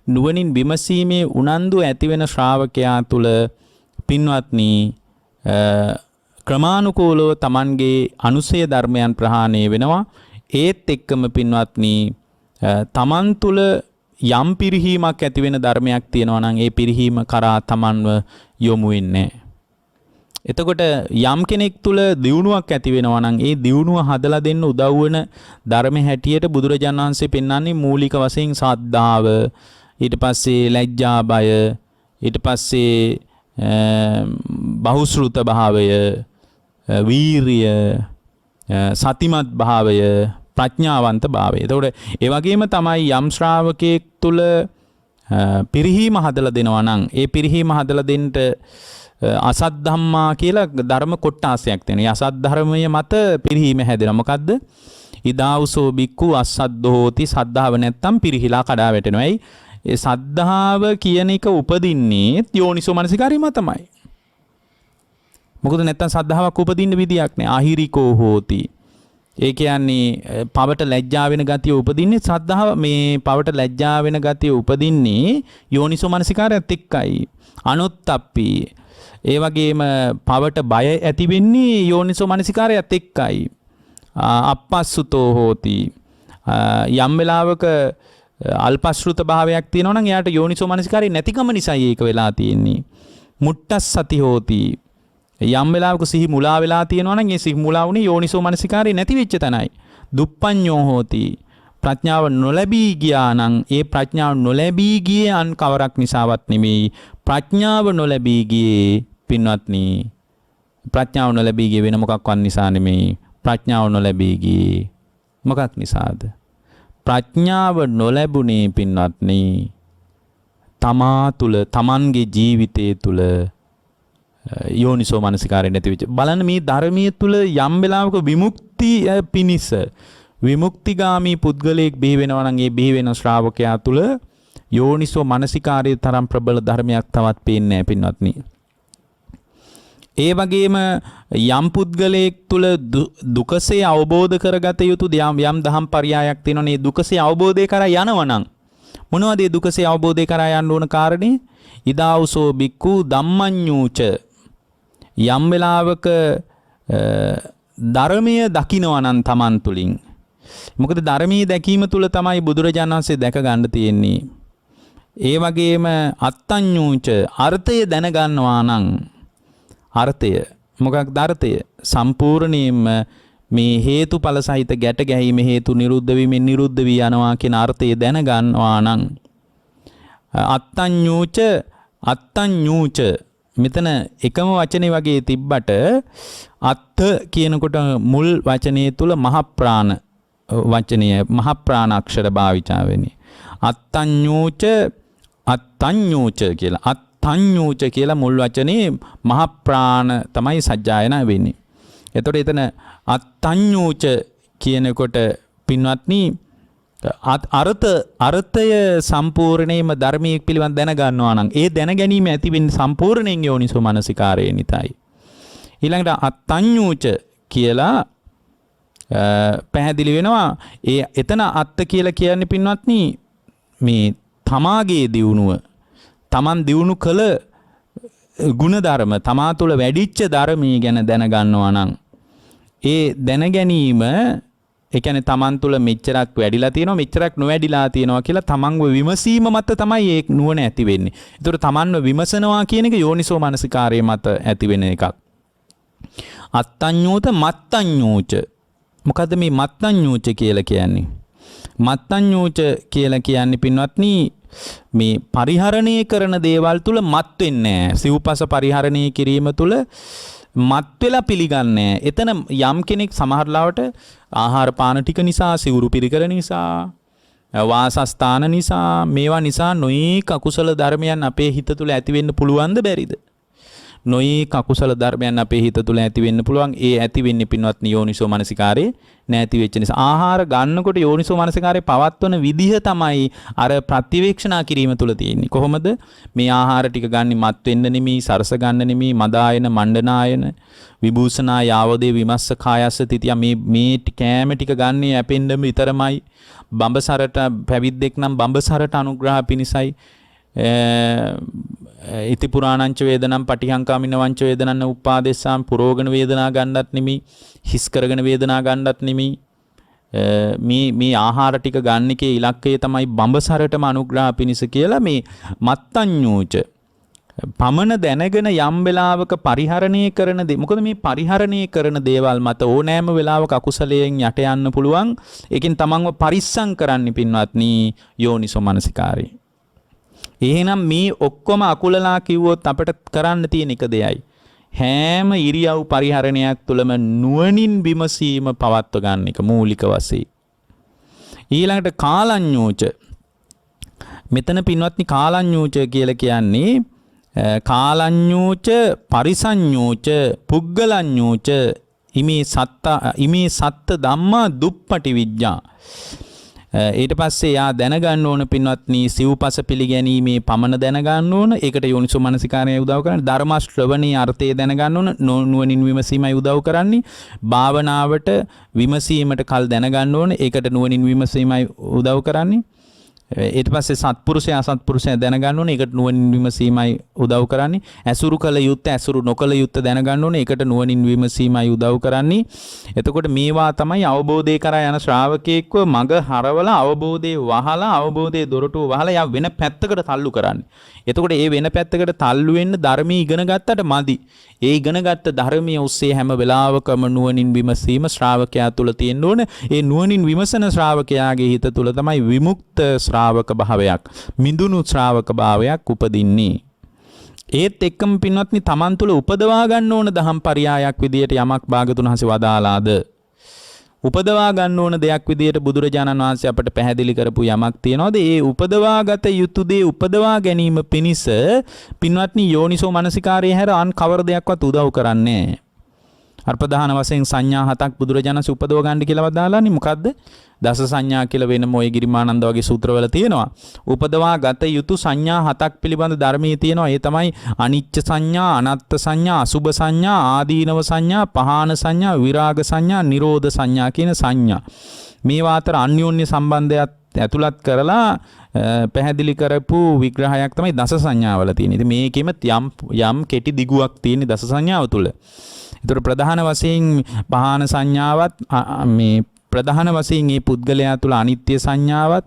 නුවණින් විමසීමේ උනන්දු ඇතිවෙන ශ්‍රාවකයා තුල පින්වත්නි ක්‍රමානුකූලව Tamanගේ අනුසය ධර්මයන් ප්‍රහාණය වෙනවා. ඒත් එක්කම පින්වත්නි Taman තුල යම් පිරිහීමක් ඇති වෙන ධර්මයක් තියෙනවා නම් ඒ පිරිහීම කරා Tamanව යොමු වෙන්නේ. එතකොට යම් කෙනෙක් තුල දියුණුවක් ඇති වෙනවා නම් ඒ දියුණුව හදලා දෙන්න උදව් වෙන ධර්ම හැටියට බුදුරජාණන් වහන්සේ පෙන්වන්නේ මූලික වශයෙන් සද්ධාව, ඊට පස්සේ ලැජ්ජා බය, ඊට පස්සේ බහුශ්‍රූත භාවය, වීරිය, සතිමත් භාවය, ප්‍රඥාවන්ත භාවය. එතකොට ඒ වගේම තමයි යම් ශ්‍රාවකයෙක් තුල පිරිහීම හදලා දෙනවා නම් ඒ පිරිහීම හදලා දෙන්න අසත් ධම්මා කියලා ධර්ම කොටාසයක් තියෙනවා. අසත් ධර්මයේ මත පිරිහීම හැදෙනවා. මොකද්ද? ඉදාවුසෝ බික්කු අසද්දෝති. සද්ධාව නැත්තම් පිරිහිලා කඩා වැටෙනවා. ඒ සද්ධාව කියන එක උපදින්නේ යෝනිසෝ මනසිකාරය මතමයි. මොකද නැත්තම් සද්ධාාවක් උපදින්න විදියක් නෑ. ආහිරිකෝ හෝති. ඒ කියන්නේ පවට ලැජ්ජා වෙන ගතිය උපදින්නේ සද්ධාව මේ පවට ලැජ්ජා වෙන ගතිය උපදින්නේ යෝනිසෝ මනසිකාරයත් එක්කයි. අනුත්තප්පි. ඒ වගේම පවට බය ඇති වෙන්නේ යෝනිසෝ මනසිකාරයත් එක්කයි. අපස්සුතෝ හෝති. යම් වෙලාවක අල්පශ්‍රුත භාවයක් තියෙනවා නම් එයාට යෝනිසෝ මනසිකාරය නැතිකම නිසායි ඒක වෙලා තියෙන්නේ. මුට්ටස්සති හෝති. යම් වෙලාවක සිහි මුලා වෙලා තියෙනවා නම් ඒ සිහි මුලා වුණේ යෝනිසෝ මනසිකාරය නැති වෙච්ච තැනයි. දුප්පඤ්ඤෝ හෝති. ප්‍රඥාව නොලැබී ගියා නම් ඒ ප්‍රඥාව නොලැබී ගියේ අන් කවරක් නිසාවත් නෙමෙයි. ප්‍රඥාව නොලැබී ගියේ පින්වත්නි ප්‍රඥාව නොලැබී ගියේ වෙන මොකක්වත් නිසා නෙමෙයි. ප්‍රඥාව නොලැබී ගියේ මොකක් නිසාද? ප්‍රඥාව නොලැබුණේ පින්වත්නි තමා තුල තමන්ගේ ජීවිතයේ තුල යෝනිසෝ මනසිකාරය නැති වෙච්ච. බලන්න මේ ධර්මයේ තුල යම් වෙලාවක විමුක්ති පිනිස විමුක්තිගාමී පුද්ගලයෙක් බිහි වෙනවා නම් ඒ බිහි වෙන ශ්‍රාවකයා තුල යෝනිසෝ මනසිකාරයේ තරම් ප්‍රබල ධර්මයක් තවත් පේන්නේ නැහැ පින්වත්නි. ඒ වගේම යම් පුද්ගලයෙක් තුල දුකසේ අවබෝධ කරගත යුතු යම් දහම් පරයයක් තියෙනවා. මේ දුකසේ අවබෝධය කරා යනවනම් මොනවද මේ දුකසේ අවබෝධය කරා යන්න ඕන කාරණේ? ඉදාවුසෝ බික්කු ධම්මඤ්ඤූච. යම් වෙලාවක ධර්මය දකිනවා නම් Taman තුලින්. මොකද ධර්මයේ දැකීම තුල තමයි බුදුරජාණන් වහන්සේ දැක ගන්න තියෙන්නේ. ඒ වගේම අත්තඤ්ඤූච අර්ථය දැනගන්නවා නම් අර්ථය මොකක්ද අර්ථය? සම්පූර්ණයෙන්ම මේ හේතුඵල සහිත ගැට ගැහිම හේතු නිරුද්ධ වීමෙන් නිරුද්ධ වී යනවා කියන අර්ථය දැනගන්නවා නම් අත්තඤ්ඤූච මෙතන එකම වචනේ වගේ තිබ්බට අත්ථ කියනකොට මුල් වචනේ තුල මහ ප්‍රාණ වචනය මහ ප්‍රාණ අක්ෂර භාවිතා වෙන්නේ. අත්තඤ්ඤූච කියලා මුල් වචනේ මහ ප්‍රාණ තමයි සජ්ජායනා වෙන්නේ. එතකොට එතන අත්තඤ්ඤූච කියනකොට පින්වත්නි අර්ථය සම්පූර්ණයෙන්ම ධර්මයේ පිළිබඳ දැනගන්නවා නම් ඒ දැනගැනීම ඇති වෙන්නේ සම්පූර්ණයෙන් යෝනිසෝ මනසිකාරයේ නිතයි. ඊළඟට අත්තඤ්ඤූච කියලා පැහැදිලි වෙනවා. ඒ එතන අත්ත කියලා කියන්නේ පින්වත්නි මේ තමාගේ දියුණුව, තමන් දියුණු කළ ගුණධර්ම, තමා තුළ වැඩිච්ච ධර්මී ගැන දැනගන්නවා නම් ඒ දැනගැනීම ඒ කියන්නේ තමන් තුළ මෙච්චරක් වැඩිලා තියෙනවා මෙච්චරක් නොවැඩිලා තියෙනවා කියලා තමන්ව විමසීම මත තමයි ඒ නුවණ ඇති වෙන්නේ. ඒතර තමන්ව විමසනවා කියන එක යෝනිසෝ මනසිකාරයේ මත ඇති වෙන එකක්. අත්තඤ්ඤූත මත්තඤ්ඤූච. මොකද්ද මේ මත්තඤ්ඤූච කියලා කියන්නේ? මත්තඤ්ඤූච කියලා කියන්නේ පින්වත්නි මේ පරිහරණය කරන දේවල් තුල මත් වෙන්නේ නැහැ. සිව්පස පරිහරණය කිරීම තුල මත් වෙලා පිළිගන්නේ. එතන යම් කෙනෙක් සමහරලාවට ආහාර පාන ටික නිසා, සිවුරු පිරිකර නිසා, වාසස්ථාන නිසා, මේවා නිසා නොයෙක් අකුසල ධර්මයන් අපේ හිත තුළ ඇති වෙන්න පුළුවන්ද බැරිද? නොයෙක් අකුසල ධර්මයන් අපේ හිත තුළ ඇති වෙන්න පුළුවන්. ඒ ඇති වෙන්නේ පින්වත්නි යෝනිසෝ මනසිකාරේ නැති වෙච්ච නිසා. ආහාර ගන්නකොට යෝනිසෝ මනසිකාරේ පවත්වන විදිහ තමයි අර ප්‍රතිවේක්ෂණා කිරීම තුළ තියෙන්නේ. කොහොමද මේ ආහාර ටික ගන්නෙ? මත් වෙන්න නෙමෙයි, සරස ගන්න නෙමෙයි, මදායන මණ්ඩනායන විභූෂණා යාවදේ විමස්ස කායස්ස තිතිය මේ කෑම ටික ගන්නේ ඇපෙන්නම විතරමයි. බඹසරට පැවිද්දෙක් නම් බඹසරට අනුග්‍රහ පිණිසයි. ඉති පුරාණංච වේදනම් පටිහංකාමින වංච වේදනන්න උපාදේශාම් පුරෝගණ වේදනා ගන්නත් නෙමෙයි, හිස් කරගෙන වේදනා ගන්නත් නෙමෙයි. මේ ආහාර ටික ගන්න එකේ ඉලක්කය තමයි බඹසරටම අනුග්‍රහ පිණිස කියලා මේ මත්තඤ්ඤූච පමණ දැනගෙන යම් වෙලාවක පරිහරණය කරන දේ. මොකද මේ පරිහරණය කරන දේවල් මත ඕනෑම වෙලාවක අකුසලයෙන් යට යන්න පුළුවන්. ඒකෙන් තමන්ව පරිස්සම් කරන්න පින්වත්නි යෝනිසෝ මනසිකාරේ. එහෙනම් මේ ඔක්කොම අකුලලා කිව්වොත් අපිට කරන්න තියෙන එක දෙයයි. හැම ඉරියව් පරිහරණයක් තුළම නුවණින් විමසීම පවත්ව ගන්න එක මූලික වශයෙන්. ඊළඟට කාලඤ්ඤූච. මෙතන පින්වත්නි කාලඤ්ඤූච කියලා කියන්නේ කාලඤ්ඤූච පරිසඤ්ඤූච පුග්ගලඤ්ඤූච ඉමේ සත්ත ධම්මා දුප්පටි විඥා. ඊට පස්සේ යා දැනගන්න ඕන පින්වත්නි සිව්පස පිළිගැනීමේ පමණ දැනගන්න ඕන. ඒකට යෝනිසෝ මනසිකාරය උදව් කරන්නේ. ධර්ම ශ්‍රවණී අර්ථය දැනගන්න ඕන. නුවණින් විමසීමයි උදව් කරන්නේ. භාවනාවට විමසීමට කල් දැනගන්න ඕන. ඒකට නුවණින් විමසීමයි උදව් කරන්නේ. ඊට පස්සේ සත්පුරුෂයා අසත්පුරුෂයා දැනගන්න ඕනේ. ඒකට නුවණින් විමසීමයි උදව් කරන්නේ. ඇසුරු කළ යුත්තේ ඇසුරු නොකළ යුත්තේ දැනගන්න ඕනේ. ඒකට නුවණින් විමසීමයි උදව් කරන්නේ. එතකොට මේවා තමයි අවබෝධය කරා යන ශ්‍රාවකයෙක්ව මග හරවලා අවබෝධයේ වහලා අවබෝධයේ දොරටුව වහලා යා වෙන පැත්තකට තල්ලු කරන්නේ. එතකොට ඒ වෙන පැත්තකට තල්ලු වෙන්න ධර්මී ඉගෙන ගත්තට මදි. ඒ ඉගෙනගත්ත ධර්මයේ ඔස්සේ හැම වෙලාවකම නුවණින් විමසීම ශ්‍රාවකයා තුළ තියෙන්න ඕන. ඒ නුවණින් විමසන ශ්‍රාවකයාගේ හිත තුළ තමයි විමුක්ත ශ්‍රාවක භාවයක්, මිදුණු ශ්‍රාවක භාවයක් උපදින්නේ. ඒත් එක්කම පින්වත්නි තමන් තුළ උපදවා ගන්න ඕන දහම් පරයයක් විදියට යමක් භාගතුන් හසේ වදාලාද? උපදවා ගන්න ඕන දෙයක් විදියට බුදුරජාණන් වහන්සේ අපට පැහැදිලි කරපු යමක් තියනවාද? ඒ උපදවාගත යුතු දේ උපදවා ගැනීම පිණිස පින්වත්නි යෝනිසෝ මනසිකාරය හැර අන් කවර දෙයක්වත් උදව් කරන්නේ නැහැ. අර ප්‍රධාන වශයෙන් සංඥා හතක් බුදුරජාණන් වහන්සේ උපදව ගන්න කියලා වදාලානේ. මොකද්ද? දස සංඥා කියලා වෙනම ඔය ගිරිමානන්ද වගේ සූත්‍රවල තියෙනවා. උපදවා ගත යුතු සංඥා හතක් පිළිබඳ ධර්මයේ තියෙනවා. ඒ තමයි අනිච්ච සංඥා, අනත්ත් සංඥා, අසුභ සංඥා, ආදීනව සංඥා, පහාන සංඥා, විරාග සංඥා, නිරෝධ සංඥා කියන සංඥා. මේවා අතර අන්‍යෝන්‍ය සම්බන්ධයක් ඇතුළත් කරලා පැහැදිලි කරපු විග්‍රහයක් තමයි දස සංඥාවල තියෙන්නේ. ඉතින් මේකෙම යම් කෙටි දිගුවක් තියෙන දස සංඥාව තුළ. ඒතර ප්‍රධාන වශයෙන් පහාන සංඥාවත් මේ ප්‍රධාන වශයෙන් මේ පුද්ගලයා තුළ අනිත්‍ය සංඥාවත්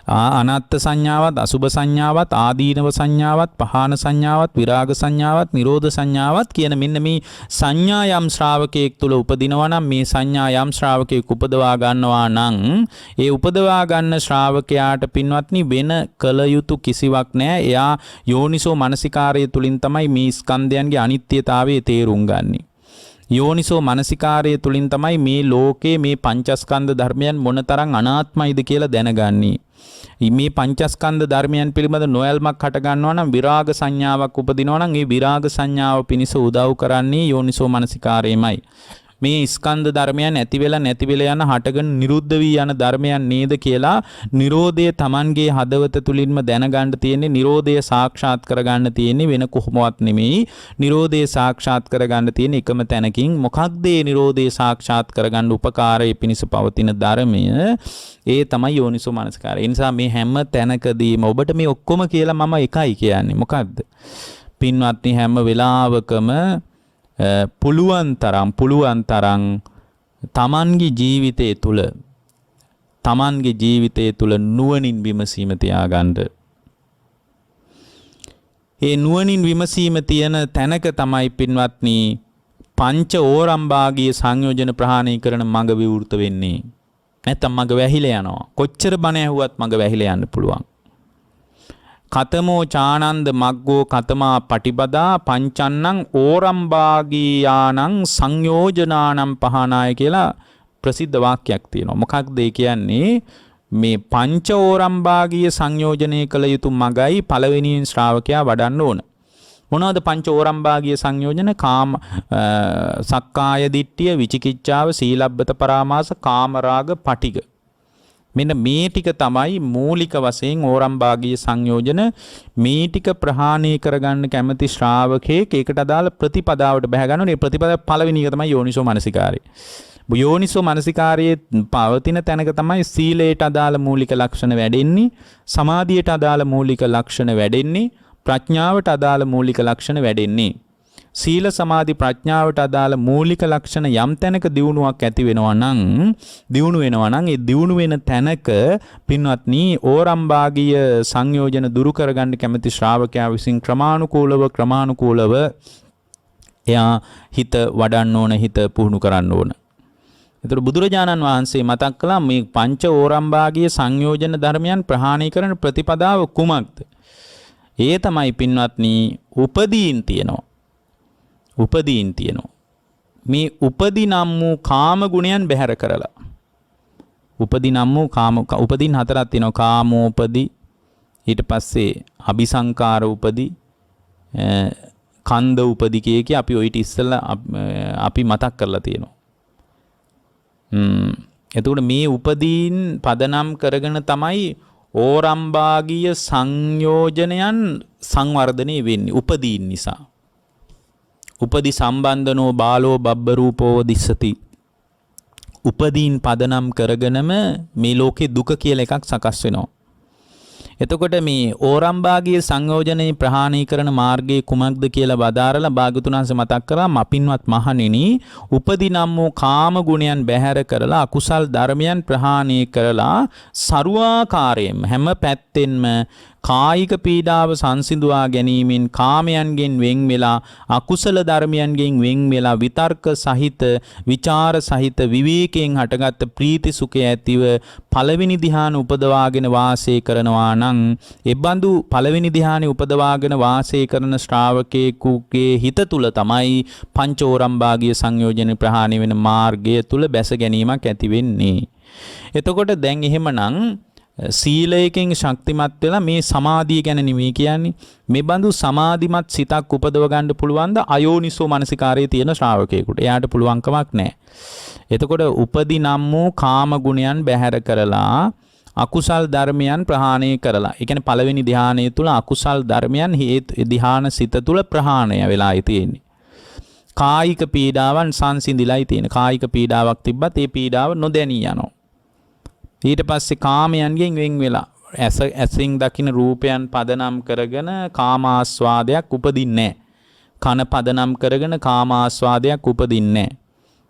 අනාත්ත සංඥාවත්, අසුභ සංඥාවත්, ආදීනව සංඥාවත්, පහාන සංඥාවත්, විරාග සංඥාවත්, නිරෝධ සංඥාවත් කියන මෙන්න මේ සංඥා යම් ශ්‍රාවකයෙක් තුල උපදිනවා නම්, මේ සංඥා යම් ශ්‍රාවකයෙක් උපදවා ගන්නවා නම්, ඒ උපදවා ගන්න ශ්‍රාවකයාට පින්වත්නි වෙන කල යුතු කිසිවක් නැහැ. එයා යෝනිසෝ මනසිකාරය තුලින් තමයි මේ ස්කන්ධයන්ගේ අනිත්‍යතාවය තේරුම් ගන්නේ. යෝනිසෝ මනසිකාරය තුලින් තමයි මේ ලෝකේ මේ පංචස්කන්ධ ධර්මයන් මොනතරම් අනාත්මයිද කියලා දැනගන්නේ. මේ පංචස්කන්ධ ධර්මයන් පිළිබඳ නොයල්මක් හට ගන්නවා නම්, විරාග සංඥාවක් උපදිනවා නම්, ඒ විරාග සංඥාව පිණිස උදව් කරන්නේ යෝනිසෝ මනසිකාරයමයි. මේ ස්කන්ධ ධර්මයන් ඇති වෙලා නැති වෙලා යන හටගෙන නිරුද්ධ වී යන ධර්මයන් නේද කියලා නිරෝධය Tamanගේ හදවත තුලින්ම දැනගන්න තියෙන්නේ. නිරෝධය සාක්ෂාත් කරගන්න තියෙන්නේ වෙන කොහොමවත් නෙමෙයි. නිරෝධය සාක්ෂාත් කරගන්න තියෙන එකම තැනකින්. මොකක්ද මේ නිරෝධය සාක්ෂාත් කරගන්න උපකාරයේ පිණිස පවතින ධර්මය? ඒ තමයි යෝනිසෝ මනසිකාරය. ඒ නිසා මේ හැම තැනකදීම ඔබට මේ ඔක්කොම කියලා මම එකයි කියන්නේ. මොකක්ද? පින්වත්නි, හැම වෙලාවකම පුළුවන් තරම් තමන්ගේ ජීවිතය තුල නුවණින් විමසීම තියාගන්න. ඒ නුවණින් විමසීම තියෙන තැනක තමයි පින්වත්නි පංච ඕරම්භාගීය සංයෝජන ප්‍රහාණය කරන මඟ විවෘත වෙන්නේ. නැත්තම් මඟ වැහිලා යනවා. කොච්චර බණ ඇහුවත් මඟ වැහිලා යන්න පුළුවන්. කතමෝ චානන්ද මග්ගෝ කතමා පටිපදා පංචන්නං ඕරම්භාගීයානං සංයෝජනානම් පහනාය කියලා ප්‍රසිද්ධ වාක්‍යයක් තියෙනවා. මොකක්ද ඒ කියන්නේ? මේ පංච ඕරම්භාගීය සංයෝජනය කළ යුතු මගයි පළවෙනියෙන් ශ්‍රාවකයා වඩන්න ඕන. මොනවද පංච ඕරම්භාගීය සංයෝජන? කාම සක්කාය දිට්ඨිය, විචිකිච්ඡාව, සීලබ්බත පරාමාස, කාමරාග, පටිඝ. මෙන්න මේ ටික තමයි මූලික වශයෙන් ඕරම්භාගීය සංයෝජන. මේ ටික ප්‍රහාණය කරගන්න කැමති ශ්‍රාවකෙක් ඒකට අදාළ ප්‍රතිපදාවට බැහැ ගන්නවා. මේ ප්‍රතිපදාව පළවෙනි එක තමයි යෝනිසෝ මනසිකාරය. යෝනිසෝ මනසිකාරයේ පවතින තැනක තමයි සීලයට අදාළ මූලික ලක්ෂණ වැඩෙන්නේ, සමාධියට අදාළ මූලික ලක්ෂණ වැඩෙන්නේ, ප්‍රඥාවට අදාළ මූලික ලක්ෂණ වැඩෙන්නේ. සීල සමාධි ප්‍රඥාවට අදාළ මූලික ලක්ෂණ යම් තැනක දියුණුවක් ඇති වෙනවා නම්, ඒ දියුණු වෙන තැනක පින්වත්නි ඕරම්භාගීය සංයෝජන දුරු කරගන්න කැමති ශ්‍රාවකයා විසින් ක්‍රමානුකූලව එයා හිත වඩන්න ඕන, හිත පුහුණු කරන්න ඕන. ඒතර බුදුරජාණන් වහන්සේ මතක් කළා මේ පංච ඕරම්භාගීය සංයෝජන ධර්මයන් ප්‍රහාණය කරන ප්‍රතිපදාව කුමක්ද? ඒ තමයි පින්වත්නි උපදීන් තියෙනවා. මේ උපදි නම් වූ කාම ගුණයන් බැහැර කරලා. උපදීන් හතරක් තියෙනවා. කාමෝපදි, ඊට පස්සේ අபிසංකාර උපදි, කන්ද උපදි කිය අපි ඔයිට ඉස්සෙල්ලා අපි මතක් කරලා තියෙනවා. එතකොට මේ උපදීන් පදනම් කරගෙන තමයි ඕරම්භාගීය සංයෝජනයන් සංවර්ධනය වෙන්නේ උපදීන් නිසා. උපදි සම්බන්ධනෝ බාලෝ බබ්බ රූපෝ දිස්සති. උපදීන් පදනම් කරගෙනම මේ ලෝකේ දුක කියලා එකක් සකස් වෙනවා. එතකොට මේ ඕරම්භාගීය සංයෝජනේ ප්‍රහාණය කරන මාර්ගයේ කුමක්ද කියලා වදාරලා භාග්‍යවතුන් වහන්සේ මතක් කරා මපින්වත් මහණෙනි, උපදි නම් වූ කාම ගුණයන් බැහැර කරලා අකුසල් ධර්මයන් ප්‍රහාණය කරලා ਸਰුවාකාරයෙන්ම හැම පැත්තෙන්ම කායික පීඩාව සංසිඳුවා ගැනීමෙන් කාමයන්ගෙන් වෙන් වෙලා අකුසල ධර්මයන්ගෙන් වෙන් වෙලා විතර්ක සහිත විචාර සහිත විවේකයෙන් හටගත් ප්‍රීති සුඛය ඇතිව පළවෙනි ධ්‍යාන උපදවාගෙන වාසය කරනවා නම්, එබඳු පළවෙනි ධ්‍යානෙ උපදවාගෙන වාසය කරන ශ්‍රාවකයෙකුගේ හිත තුල තමයි පංචෝරම්භාගීය සංයෝජන ප්‍රහාණය වෙන මාර්ගය තුල බැස ගැනීමක් ඇති වෙන්නේ. එතකොට දැන් එහෙමනම් සීලයෙන් ශක්තිමත් වෙලා මේ සමාධිය ගැන නෙමෙයි කියන්නේ. මේ බඳු සමාධිමත් සිතක් උපදව ගන්න පුළුවන් ද අයෝනිසෝ මනසිකාරයේ තියෙන ශ්‍රාවකයෙකුට. එයාට පුළුවන් කමක් නැහැ. එතකොට උපදි නම් වූ කාම ගුණයන් බැහැර කරලා අකුසල් ධර්මයන් ප්‍රහාණය කරලා. ඒ කියන්නේ පළවෙනි ධ්‍යානය තුල අකුසල් ධර්මයන් ධ්‍යාන සිත තුල ප්‍රහාණය වෙලායි තියෙන්නේ. කායික පීඩාවන් සංසිඳිලායි තියෙන්නේ. කායික පීඩාවක් තිබ්බත් ඒ පීඩාව නොදැනී යනවා. ඊට පස්සේ කාමයන්ගෙන් වෙන් වෙලා ඇසින් දකින රූපයන් පදනම් කරගෙන කාමාස්වාදයක් උපදින්නේ නැහැ. කන පදනම් කරගෙන කාමාස්වාදයක් උපදින්නේ නැහැ.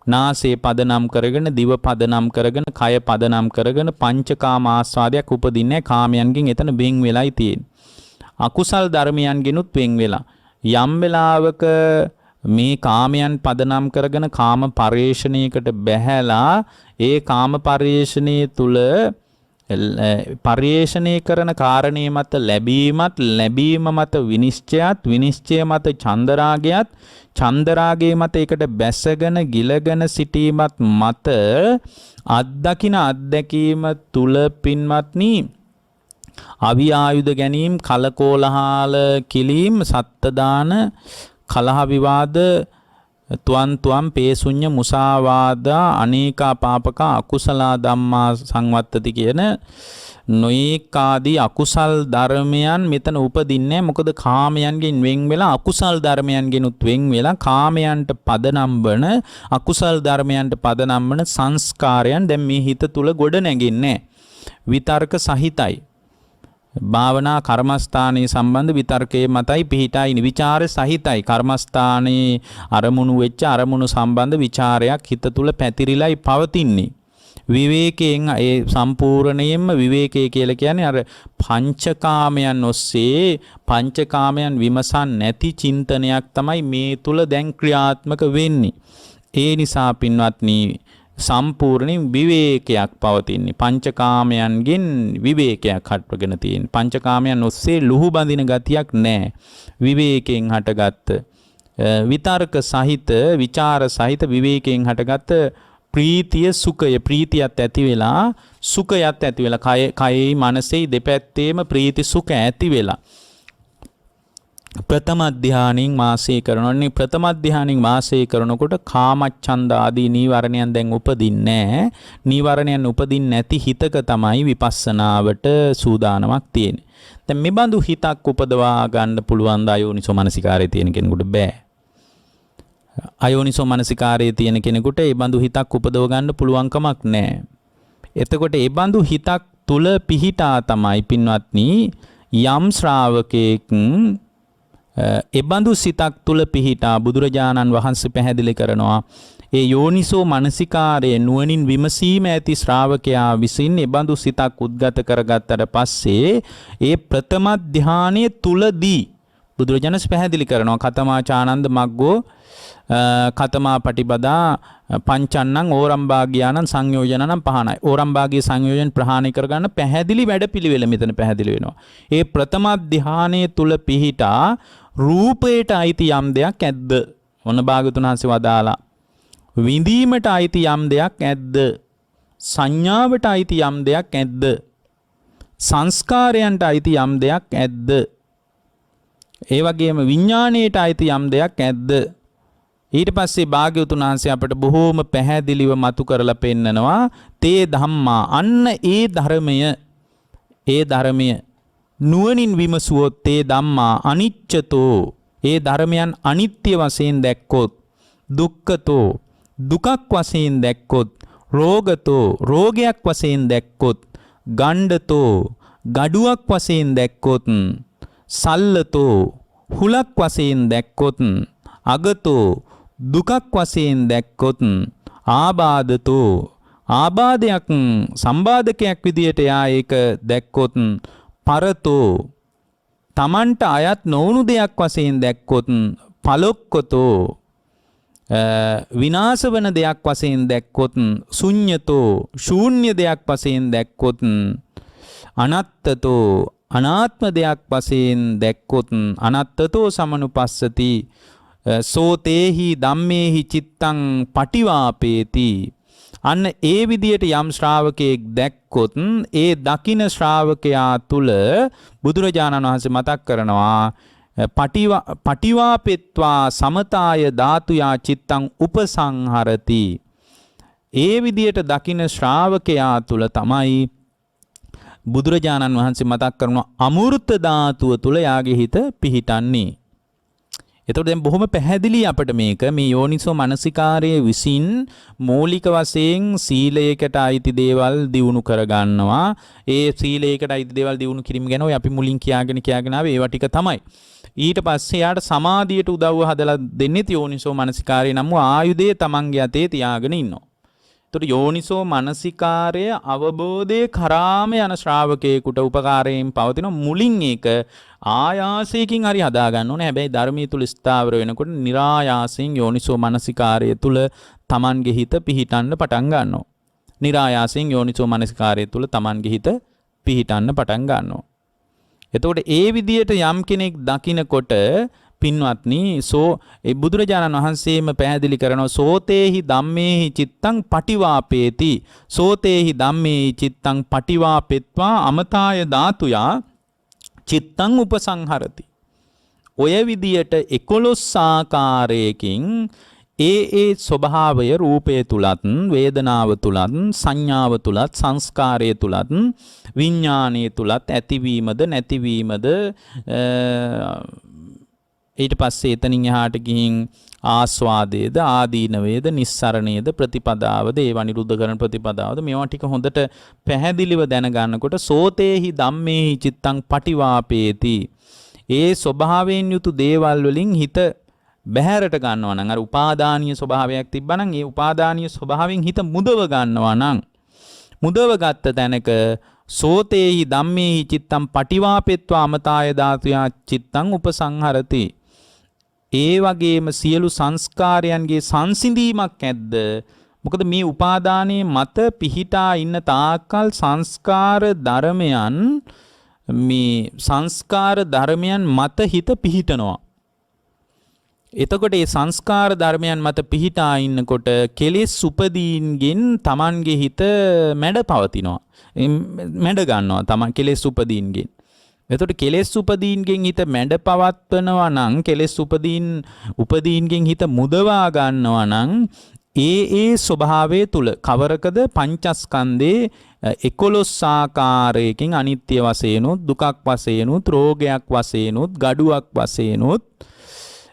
නාසය පදනම් කරගෙන දිව පදනම් කරගෙන කය පදනම් කරගෙන පංචකාම ආස්වාදයක් උපදින්නේ කාමයන්ගෙන් එතන වෙන් වෙලයි තියෙන්නේ. අකුසල් ධර්මයන්ගෙනුත් වෙන් වෙලා යම් වෙලාවක මේ කාමයන් පදනම් කරගෙන කාම පරිේශණයකට බැහැලා ඒ කාම පරිේශණයේ තුල පරිේශණය කරන කාරණේ මත ලැබීම මත විනිශ්චය මත චන්දරාගයත් චන්දරාගයේ මත ඒකට බැසගෙන ගිලගෙන සිටීමත් මත අත්දැකීම තුල පින්වත්නි අවිආයුධ ගැනීම කලකෝලහාල කිලීම් සත්තදාන කලහ විවාද තුවන් පේසුඤ්ඤ මුසාවාදා අනේකා පාපක අකුසල ධම්මා සංවත්තති කියන නොඑක ආදී අකුසල් ධර්මයන් මෙතන උපදින්නේ මොකද කාමයන්ගෙන් වෙන් වෙලා අකුසල් ධර්මයන්ගෙනුත් වෙන් වෙලා කාමයන්ට පදනම් වන අකුසල් ධර්මයන්ට පදනම් වන සංස්කාරයන් දැන් මේ හිත තුල ගොඩ නැගින්නේ විතර්ක සහිතයි භාවනා කර්මස්ථානයේ සම්බන්ධ විතර්කයේ මතයි පිහිටායිනි විචාර සහිතයි කර්මස්ථානයේ අරමුණු වෙච්ච අරමුණු සම්බන්ධ විචාරයක් හිත තුල පැතිරිලායි පවතින්නේ විවේකයෙන් ඒ සම්පූර්ණයෙන්ම විවේකය කියලා කියන්නේ අර පංචකාමයන් ඔස්සේ පංචකාමයන් විමසන් නැති චින්තනයක් තමයි මේ තුල දැන් ක්‍රියාත්මක වෙන්නේ ඒ නිසා පින්වත්නි සම්පූර්ණ විවේකයක් පවතින්නේ පංචකාමයන්ගෙන් විවේකයක් හටගෙන තියෙන පංචකාමයන් ඔස්සේ ලුහු බඳින ගතියක් නැහැ විවේකයෙන් හටගත්ත විතර්ක සහිත විචාර සහිත විවේකයෙන් හටගත්ත ප්‍රීතිය සුඛය ප්‍රීතියත් ඇති වෙලා සුඛයත් ඇති වෙලා කයයි මනසෙයි දෙපැත්තේම ප්‍රීති සුඛ ඇති වෙලා ප්‍රථම ධානයෙන් වාසය කරනෝනේ ප්‍රථම ධානයෙන් වාසය කරනකොට කාමච්ඡන්ද ආදී නීවරණයන් දැන් උපදින්නේ නීවරණයන් උපදින්නේ නැති හිතක තමයි විපස්සනාවට සූදානමක් තියෙන්නේ. දැන් මේ බඳු හිතක් උපදවා ගන්න පුළුවන් ද අයෝනිසෝ මනසිකාරයේ තියෙන කෙනෙකුට බෑ. අයෝනිසෝ මනසිකාරයේ තියෙන කෙනෙකුට ඒ බඳු හිතක් උපදව ගන්න පුළුවන් කමක් නැහැ. එතකොට ඒ බඳු හිතක් තුල පිහිටා තමයි පින්වත්නි යම් ශ්‍රාවකෙක් එබඳු සිතක් තුල පිහිටා බුදුරජාණන් වහන්සේ පැහැදිලි කරනවා ඒ යෝනිසෝ මනසිකාරයේ නුවණින් විමසීම ඇති ශ්‍රාවකයා විසින් එබඳු සිතක් උද්ගත කරගත්තට පස්සේ ඒ ප්‍රථම ධානයේ තුලදී බුදුරජාණන් පැහැදිලි කරනවා කතමාචානන්ද මග්ගෝ කතමා පටිපදා පංචන්නං ඕරම්භාග්‍යානං සංයෝජනනම් පහනයි. ඕරම්භාග්‍ය සංයෝජන ප්‍රහාණය කරගන්න පැහැදිලි වැඩපිළිවෙල මෙතන පැහැදිලි වෙනවා. ඒ ප්‍රථම ධානයේ තුල පිහිටා රූපයට අයිති යම් දෙයක් ඇද්ද? මොන භාගතුන් වහන්සේ වදාලා විඳීමට අයිති යම් දෙයක් ඇද්ද? සංඥාවට අයිති යම් දෙයක් ඇද්ද? සංස්කාරයන්ට අයිති යම් දෙයක් ඇද්ද? ඒ වගේම විඥාණයට අයිති යම් දෙයක් ඇද්ද? ඊට පස්සේ භාග්‍යවතුන් වහන්සේ අපට බොහෝම පැහැදිලිව මතු කරලා පෙන්නනවා තේ ධම්මා අන්න ඒ ධර්මය නුවණින් විමසුවොත් තේ ධම්මා අනිච්චතෝ ඒ ධර්මයන් අනිත්‍ය වශයෙන් දැක්කොත් දුක්ඛතෝ දුකක් වශයෙන් දැක්කොත් රෝගතෝ රෝගයක් වශයෙන් දැක්කොත් ගණ්ඩතෝ ගඩුවක් වශයෙන් දැක්කොත් සල්ලතෝ හුලක් වශයෙන් දැක්කොත් අගතෝ දුකක් වශයෙන් දැක්කොත් ආබාධතෝ ආබාධයක් සම්බාධකයක් විදියට යා ඒක දැක්කොත් පරතෝ තමන්ට අයත් නොවුණු දෙයක් වශයෙන් දැක්කොත් පලොක්කොතෝ විනාශ වන දෙයක් වශයෙන් දැක්කොත් ශුන්‍යතෝ ශූන්‍ය දෙයක් වශයෙන් දැක්කොත් අනත්තතෝ අනාත්ම දෙයක් වශයෙන් දැක්කොත් අනත්තතෝ සමනුපස්සති සෝතේහි ධම්මේහි චිත්තං පටිවාපේති අන්න ඒ විදියට යම් ශ්‍රාවකයෙක් දැක්කොත් ඒ දකින ශ්‍රාවකයා තුල බුදුරජාණන් වහන්සේ මතක් කරනවා පටිවාපෙත්වා සමතාය ධාතුයා චිත්තං උපසංහරති ඒ විදියට දකින ශ්‍රාවකයා තුල තමයි බුදුරජාණන් වහන්සේ මතක් කරනවා අමෘත ධාතුව තුල යාගේ හිත පිහිටන්නේ එතකොට දැන් බොහොම පැහැදිලි අපිට මේක මේ යෝනිසෝ මනසිකාරයේ විසින් මූලික වශයෙන් සීලයකට අයිති දේවල් දියුණු කර ගන්නවා. ඒ සීලයකට අයිති දේවල් දියුණු කිරීම ගැන ඔය අපි මුලින් කියාගෙන ආවේ ඒවා ටික තමයි. ඊට පස්සේ යාට සමාධියට උදව්ව හදලා දෙන්නේ යෝනිසෝ මනසිකාරය නම් ආයුධය තමන්ගේ අතේ තියාගෙන ඉන්නවා. එතකොට යෝනිසෝ මනසිකාරය අවබෝධයේ කරාම යන ශ්‍රාවකයෙකුට උපකාරයෙන් පවතින මුලින් ඒක ආයාසයෙන් හරි හදා ගන්න ඕනේ. හැබැයි ධර්මයේ තුල ස්ථාවර වෙනකොට નિરાයාසයෙන් යෝනිසෝ මනසිකාරය තුල තමන්ගේ හිත පිහිටන්න පටන් ගන්නවා. નિરાයාසයෙන් යෝනිසෝ මනසිකාරය තුල තමන්ගේ හිත පිහිටන්න පටන් ගන්නවා. එතකොට ඒ විදියට යම් කෙනෙක් දකිනකොට පින්වත්නි ඒ බුදුරජාණන් වහන්සේම පැහැදිලි කරනවා සෝතේහි ධම්මේහි චිත්තං පටිවාපේති සෝතේහි ධම්මේහි චිත්තං පටිවාපෙත්වා අමතාය ධාතුයා චිත්තං උපසංහරති. ඔය විදියට 11 ආකාරයකින් ඒ ස්වභාවය රූපය තුලත් වේදනාව තුලත් සංඥාව තුලත් සංස්කාරය තුලත් විඥානයේ තුලත් ඇතිවීමද නැතිවීමද ඊට පස්සේ එතනින් එහාට ගිහින් ආස්වාදයේද ආදීනවේද නිස්සරණයේද ප්‍රතිපදාවද ඒ වනිරුද්ධ කරන ප්‍රතිපදාවද මේවා ටික හොඳට පැහැදිලිව දැනගන්නකොට සෝතේහි ධම්මේහි චිත්තං පටිවාපේති. ඒ ස්වභාවයෙන් යුතු දේවල් වලින් හිත බැහැරට ගන්නවා නම් අර උපාදානීය ස්වභාවයක් තිබ්බනම් ඒ උපාදානීය ස්වභාවයෙන් හිත මුදව ගන්නවා නම් මුදව ගත්ත තැනක සෝතේහි ධම්මේහි චිත්තං පටිවාපෙත්වා අමතාය ධාතුයා චිත්තං උපසංහරති. ඒ වගේම සියලු සංස්කාරයන්ගේ සංසිඳීමක් ඇද්ද? මොකද මේ උපාදානයේ මත පිහිටා ඉන්න තාක්කල් සංස්කාර ධර්මයන් මත හිත පිහිටනවා. එතකොට මේ සංස්කාර ධර්මයන් මත පිහිටා ඉන්නකොට කෙලෙස් උපදීන්ගෙන් Tamanගේ හිත මැඩ පවතිනවා. මැඩ ගන්නවා තමන් කෙලෙස් උපදීන්ගෙන්. එතකොට කෙලෙස් උපදීන්ගෙන් හිත මැඩ පවත්වනවා නම් කෙලෙස් උපදීන්ගෙන් හිත මුදවා ගන්නවා නම් ඒ ස්වභාවය තුල කවරකද පංචස්කන්ධේ 11 ආකාරයකින් අනිත්‍ය වශයෙන්ුත් දුකක් වශයෙන්ුත් රෝගයක් වශයෙන්ුත් gaduwak වශයෙන්ුත්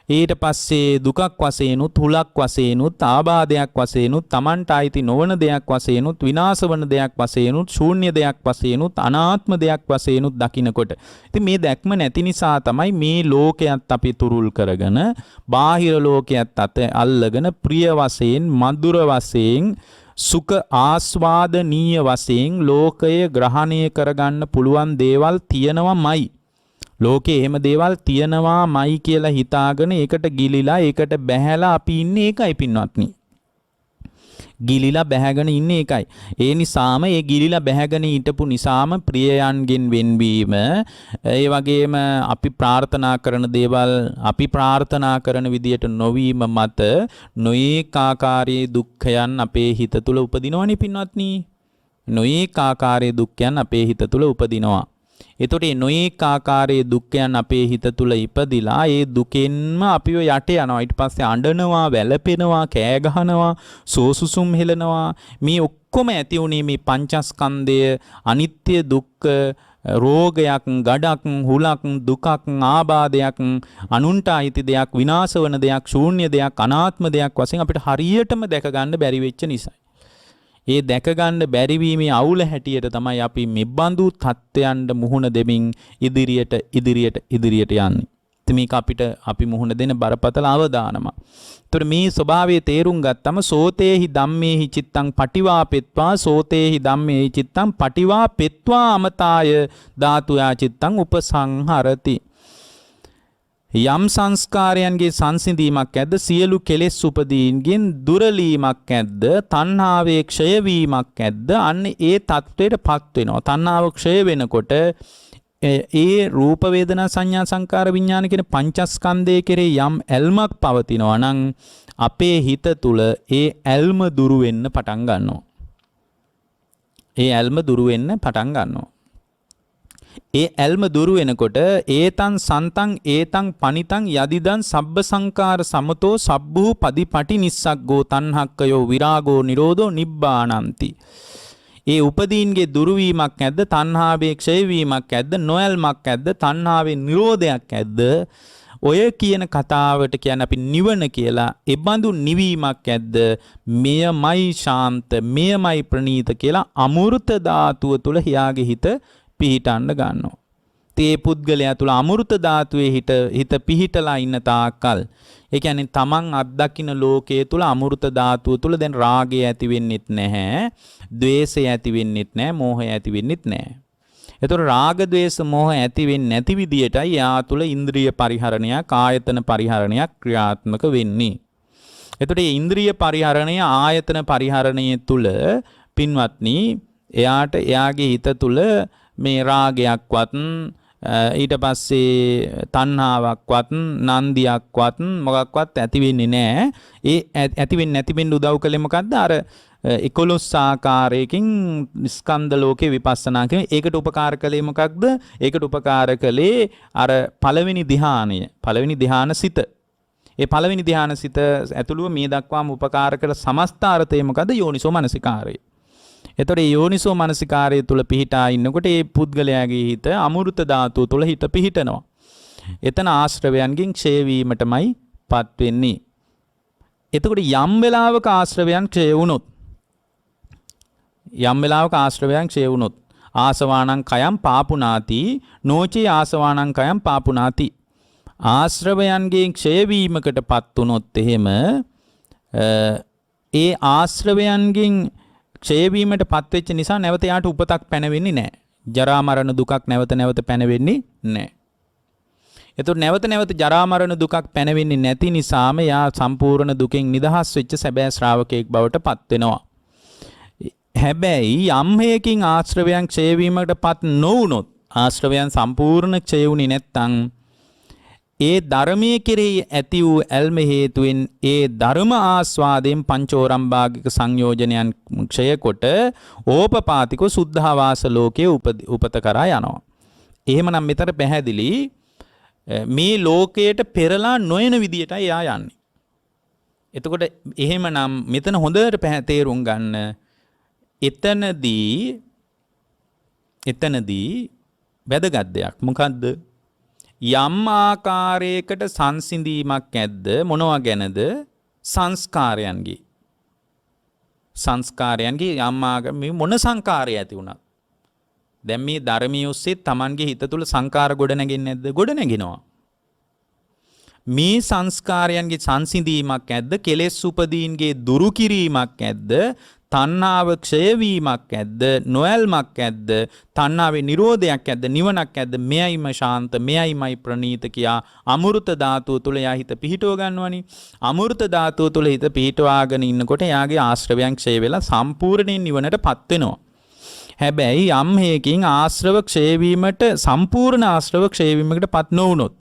ඊට පස්සේ දුකක් වශයෙන්ුත් හුලක් වශයෙන්ුත් ආබාධයක් වශයෙන්ුත් Tamanට අයිති නොවන දෙයක් වශයෙන්ුත් විනාශ වන දෙයක් වශයෙන්ුත් ශූන්‍ය දෙයක් වශයෙන්ුත් අනාත්ම දෙයක් වශයෙන්ුත් දකින්නකොට ඉතින් මේ දැක්ම නැති නිසා තමයි මේ ලෝකයත් අපි තුරුල් කරගෙන බාහිර ලෝකයත් අත අල්ලගෙන ප්‍රිය වශයෙන් මధుර වශයෙන් සුඛ ආස්වාදනීය වශයෙන් ලෝකය ග්‍රහණය කරගන්න පුළුවන් දේවල් තියෙනවමයි. ලෝකේ එහෙම දේවල් තියනවාමයි කියලා හිතාගෙන ඒකට ගිලිලා ඒකට බැහැලා අපි ඉන්නේ ඒකයි පින්වත්නි. ගිලිලා බැහැගෙන ඉන්නේ ඒකයි. ඒ නිසාම ඒ ගිලිලා බැහැගෙන හිටපු නිසාම ප්‍රියයන්ගෙන් වෙන්වීම ඒ වගේම අපි ප්‍රාර්ථනා කරන දේවල් අපි ප්‍රාර්ථනා කරන විදියට නොවීම මත නොයේක ආකාරයේ දුක්ඛයන් අපේ හිත තුළ උපදිනවනේ පින්වත්නි. නොයේක ආකාරයේ දුක්ඛයන් අපේ හිත තුළ උපදිනවා. එතකොට මේ නොයේක ආකාරයේ දුක්ඛයන් අපේ හිත තුල ඉපදිලා ඒ දුකෙන්ම අපිව යට යනවා. ඊට පස්සේ අඬනවා, වැළපෙනවා, කෑ ගහනවා, සෝසුසුම් හෙලනවා. මේ ඔක්කොම ඇති උනේ මේ පංචස්කන්ධය අනිත්‍ය දුක්ඛ රෝගයක්, ගඩක්, හුලක්, දුකක්, ආබාධයක්, අනුන්ට අයිති දෙයක්, විනාශ වන දෙයක්, ශූන්‍ය දෙයක්, අනාත්ම දෙයක් වශයෙන් අපිට හරියටම දැක ගන්න බැරි වෙච්ච නිසා. ඒ දැක ගන්න බැරිවීමේ අවුල හැටියට තමයි අපි මෙබඳු තත්ත්වයන්ට මුහුණ දෙමින් ඉදිරියට යන්නේ. ඉතින් මේක අපි මුහුණ දෙන බරපතල අවදානම. ඒතර මේ ස්වභාවයේ තේරුම් ගත්තම සෝතේහි ධම්මේහි චිත්තං පටිවාපෙත්වා සෝතේහි ධම්මේහි චිත්තං පටිවාපෙත්වා අමතාය ධාතුයා චිත්තං උපසංහරති. යම් සංස්කාරයන්ගේ සංසිඳීමක් ඇද්ද සියලු කෙලෙස් උපදීන්ගෙන් දුරලීමක් ඇද්ද තණ්හාවේ ක්ෂය වීමක් ඇද්ද අන්න ඒ தത്വෙටපත් වෙනවා. තණ්හාව ක්ෂය වෙනකොට ඒ රූප වේදනා සංඥා සංකාර විඥාන කියන පංචස්කන්ධයේ කෙරේ යම් ඇල්මක් පවතිනවා නම් අපේ හිත තුල ඒ ඇල්ම දුරු වෙන්න පටන් ගන්නවා. ඒ ඇල්ම දුරු වෙන්න පටන් ගන්නවා. ඒ ඇල්ම දුරු වෙනකොට ඒතං සන්තං ඒතං පනිතං යදිදං සබ්බ සංකාර සමතෝ සබ්බූ පදිපටි නිස්සග්ගෝ තණ්හක්කයෝ විරාගෝ නිරෝධෝ නිබ්බානಂತಿ. ඒ උපදීන්ගේ දුරුවීමක් ඇද්ද තණ්හාවේ ක්ෂය වීමක් ඇද්ද නොයල්මක් ඇද්ද තණ්හාවේ නිරෝධයක් ඇද්ද ඔය කියන කතාවට කියන්නේ අපි නිවන කියලා. ඒ බඳු නිවීමක් ඇද්ද? මෙයමයි ශාන්ත, මෙයමයි ප්‍රණීත කියලා අමෘත ධාතුව තුල හියාගේ හිත පිහිටන්න ගන්නවා. තේ පුද්ගලයා තුල අමෘත ධාතුවේ හිත පිහිටලා ඉන්න තාක්කල්, ඒ කියන්නේ තමන් අත්දකින්න ලෝකයේ තුල අමෘත ධාතුව තුල දැන් රාගය ඇති වෙන්නෙත් නැහැ, ද්වේෂය ඇති වෙන්නෙත් නැහැ, මෝහය ඇති වෙන්නෙත් නැහැ. එතකොට රාග ද්වේෂ මෝහ ඇති වෙන්නේ නැති විදියටයි යා තුල ඉන්ද්‍රිය පරිහරණයක්, ආයතන පරිහරණයක් ක්‍රියාත්මක වෙන්නේ. එතකොට මේ ඉන්ද්‍රිය පරිහරණය, ආයතන පරිහරණය තුල පින්වත්නි එයාට එයාගේ හිත තුල මේ රාගයක්වත් ඊට පස්සේ තණ්හාවක්වත් නන්දියක්වත් මොකක්වත් ඇති වෙන්නේ නැහැ. ඒ ඇති වෙන්නේ නැති වෙන්න උදව් කළේ මොකද්ද? අර 11 ආකාරයකින් ස්කන්ධ ලෝකේ විපස්සනා කියන ඒකට උපකාර කළේ මොකක්ද? ඒකට උපකාර කළේ අර පළවෙනි ධ්‍යානය, පළවෙනි ධ්‍යානසිත. ඒ පළවෙනි ධ්‍යානසිත ඇතුළුව මේ දක්වාම උපකාර කළ සමස්ත අර්ථය මොකද්ද? යෝනිසෝ මනසිකාරය. එතකොට මේ යෝනිසෝ මනසිකාරය තුල පිහිටා ඉන්නකොට ඒ පුද්ගලයාගේ හිත අමෘත ධාතුව තුල හිත පිහිටනවා. එතන ආශ්‍රවයන්ගෙන් ක්ෂය වීමටමයි පත් වෙන්නේ. එතකොට යම් වෙලාවක ආශ්‍රවයන් ක්ෂය වුණොත්, යම් වෙලාවක ආශ්‍රවයන් ක්ෂය වුණොත් ආසවානං කයම් පාපුනාති නොචේ ආසවානං කයම් පාපුනාති. ආශ්‍රවයන්ගෙන් ක්ෂය වීමකටපත් වුණොත් එහෙම ඒ ආශ්‍රවයන්ගෙන් ක්ෂය වීමට පත්වෙච්ච නිසා නැවත යාට උපතක් පැනවෙන්නේ නැහැ. ජරා මරණ දුකක් නැවත නැවත පැනවෙන්නේ නැහැ. එතකොට නැවත නැවත ජරා මරණ දුකක් පැනවෙන්නේ නැති නිසාම යා සම්පූර්ණ දුකෙන් නිදහස් වෙච්ච සැබෑ ශ්‍රාවකයෙක් බවට පත් වෙනවා. හැබැයි යම් හේකින් ආශ්‍රවයන් ක්ෂය වීමකට පත් නොවුනොත්, ආශ්‍රවයන් සම්පූර්ණ ක්ෂය වුණේ නැත්නම් ඒ ධර්මයේ කෙරෙහි ඇති වූ ඇල්ම හේතුවෙන් ඒ ධර්ම ආස්වාදයෙන් පංචෝරම්භාගික සංයෝජනයන් ක්ෂය කොට ඕපපාතිකව සුද්ධාවාස ලෝකයේ උපත කරා යනවා. එහෙමනම් මෙතන පැහැදිලි මේ ලෝකයට පෙරලා නොයන විදියටයි යා යන්නේ. එතකොට එහෙමනම් මෙතන හොඳට තේරුම් ගන්න, එතනදී වැදගත් දෙයක් මොකද්ද? යම් ආකාරයකට සංසිඳීමක් ඇද්ද? මොනවා ගැනද? සංස්කාරයන්ගේ. සංස්කාරයන්ගේ යම් ආකාරයේ මොන සංකාරය ඇති වුණත් දැන් මේ ධර්මයේ ඔස්සේ Tamanගේ හිත තුළ සංකාර ගොඩ නැගෙන්නේ නැද්ද? ගොඩ නැගිනවා. මේ සංස්කාරයන්ගේ සංසිඳීමක් ඇද්ද? කෙලෙස් උපදීන්ගේ දුරු කිරීමක් ඇද්ද? තණ්හාව ක්ෂය වීමක් ඇද්ද? නොයල්මක් ඇද්ද? තණ්හාවේ නිරෝධයක් ඇද්ද? නිවනක් ඇද්ද? මෙයයිම ශාන්ත, මෙයයිමයි ප්‍රණීත කියා අමෘත ධාතුව තුල යා හිත පිහිටව ගන්නවනි. අමෘත ධාතුව තුල හිත පිහිටවාගෙන ඉන්නකොට යාගේ ආශ්‍රවයන් ක්ෂය වෙලා සම්පූර්ණයෙන් නිවනටපත් වෙනවා. හැබැයි යම් හේකින් ආශ්‍රව ක්ෂය වීමට, සම්පූර්ණ ආශ්‍රව ක්ෂය වීමකටපත් නොවුනොත්,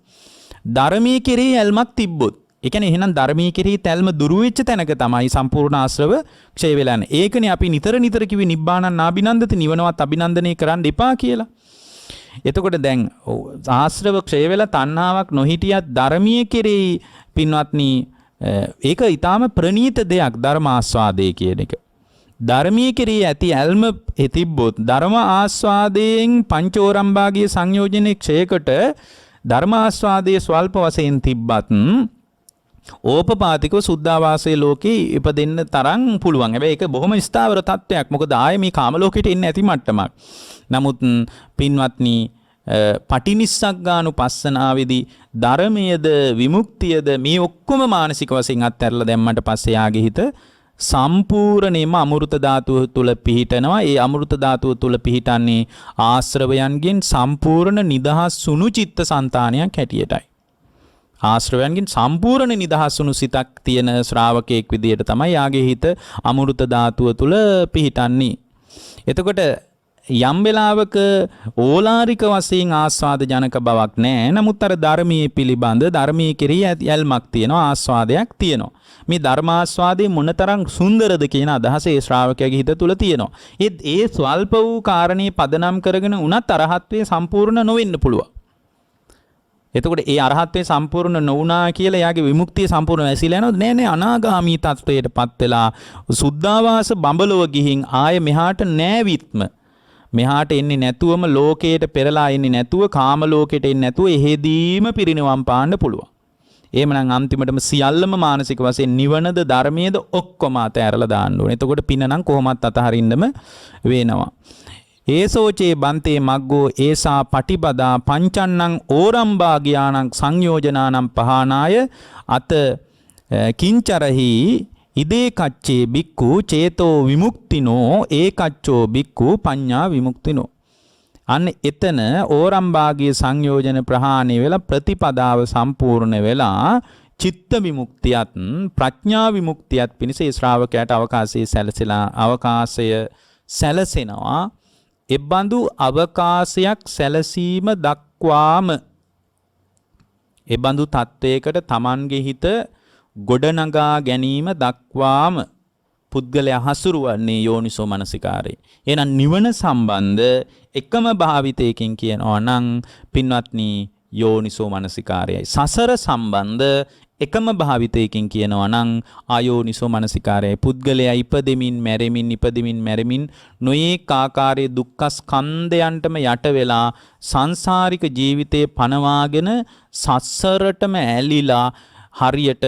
ධර්මයේ කෙරෙහි ඇල්මක් තිබ්බොත්, ඒ කියන්නේ එහෙනම් ධර්මයේ කෙරෙහි තැල්ම දුරු වෙච්ච තැනක තමයි සම්පූර්ණ ආශ්‍රව ක්ෂය වෙලා යන්නේ. ඒකනේ අපි නිතර කිවි නිබ්බානං නාබිනන්දති, නිවනවත් අභිනන්දනය කරන්න එපා කියලා. එතකොට දැන් ආශ්‍රව ක්ෂය වෙලා තණ්හාවක් නොහිටියත් ධර්මයේ කෙරෙහි පින්වත්නි ඒක ඊටාම ප්‍රණීත දෙයක්, ධර්ම ආස්වාදයේ කියන එක. ධර්මයේ කෙරෙහි ඇති ඇල්ම තිබ්බොත්, ධර්ම ආස්වාදයෙන් පංචෝරම්භාගීය සංයෝජනයේ ක්ෂයකට ධර්ම ආස්වාදයේ ස්වල්ප වශයෙන් තිබ්බත් ඕපපාතිකව සුද්ධාවාසයේ ලෝකේ ඉපදෙන්න තරම් පුළුවන්. හැබැයි ඒක බොහොම ස්ථාවර තත්ත්වයක්. මොකද ආයේ මේ කාම ලෝකෙට එන්නේ නැති මට්ටමක්. නමුත් පින්වත්නි පටිනිස්සග්ගානුපස්සනාවේදී ධර්මයේද විමුක්තියද මේ ඔක්කොම මානසික වශයෙන් අත්හැරලා දැම්මට පස්සේ යාගේ හිත සම්පූර්ණයෙන්ම අමෘත ධාතුව තුල පිහිටනවා. ඒ අමෘත ධාතුව තුල පිහිටන්නේ ආශ්‍රවයන්ගෙන් සම්පූර්ණ නිදහස් සුණු චිත්ත සංතානයක් හැටියටයි. ආශ්‍රවයන්ගෙන් සම්පූර්ණ නිදහස් වුණු සිතක් තියෙන ශ්‍රාවකයෙක් විදියට තමයි යාගේ හිත අමෘත ධාතුව තුල පිහිටන්නේ. එතකොට යම් වෙලාවක ඕලාරික වශයෙන් ආස්වාද ජනක බවක් නැහැ. නමුත් අර ධර්මයේ පිළිබඳ, ධර්මයේ කෙරෙහි යල්මක් තියෙනවා, ආස්වාදයක් තියෙනවා. මේ ධර්මාස්වාදයේ මොනතරම් සුන්දරද කියන අදහස ඒ ශ්‍රාවකයාගේ හිත තුල තියෙනවා. ඒ ස්වල්ප වූ කාරණේ පදනම් කරගෙන උනත් අරහත්ත්වයේ සම්පූර්ණ නොවෙන්න පුළුවන්. එතකොට ඒ අරහත්ත්වයේ සම්පූර්ණ නොවුනා කියලා යාගේ විමුක්තිය සම්පූර්ණ වැසිලා යනවද? නෑ අනාගාමී තත්වයටපත් වෙලා සුද්ධාවාස බඹලව ගිහින් ආය මෙහාට නෑවිත්ම, මෙහාට එන්නේ නැතුවම, ලෝකයට පෙරලා එන්නේ නැතුව, කාම ලෝකයට එන්නේ නැතුව එහෙදීම පිරිනිවන් පාන්න පුළුවන්. එහෙමනම් අන්තිමටම සියල්ලම මානසික වශයෙන් නිවනද ධර්මයේද ඔක්කොම අතහැරලා දාන්න ඕනේ. එතකොට පින නම් කොහොමත් අතහරින්නම වෙනවා. ඒසෝචේ බන්තේ මග්ගෝ ඒසා පටිපදා පංචන්නං ඕරම්භාග්‍යානං සංයෝජනානම් පහනාය අත කිංචරහි ඉදේ කච්චේ බික්කු චේතෝ විමුක්තිනෝ ඒකච්චෝ බික්කු පඤ්ඤා විමුක්තිනෝ. අන්න එතන ඕරම්භාගයේ සංයෝජන ප්‍රහාණය වෙලා ප්‍රතිපදාව සම්පූර්ණ වෙලා චිත්ත විමුක්තියත් ප්‍රඥා විමුක්තියත් පිණිස ඒ ශ්‍රාවකයාට අවකාශය සැලසෙනවා. එබඳු අවකාශයක් සැලසීම දක්වාම එබඳු තත්වයකට Tamanගේ හිත ගොඩනගා ගැනීම දක්වාම පුද්ගලයා හසුරුවන්නේ යෝනිසෝ මනසිකාරේ. එහෙනම් නිවන සම්බන්ධ එකම භාවිතයකින් කියනවා නම් පින්වත්නි යෝනිසෝ මනසිකාරයයි. සසර සම්බන්ධ එකම භාවිතයකින් කියනවා නම් ආයෝනිසෝ මනසිකාරයයි. පුද්ගලයා ඉපදෙමින් මැරෙමින් නොයේක ආකාරයේ දුක්ඛ ස්කන්ධයන්ටම යට වෙලා සංසාරික ජීවිතේ පනවාගෙන සසරටම ඇලිලා හරියට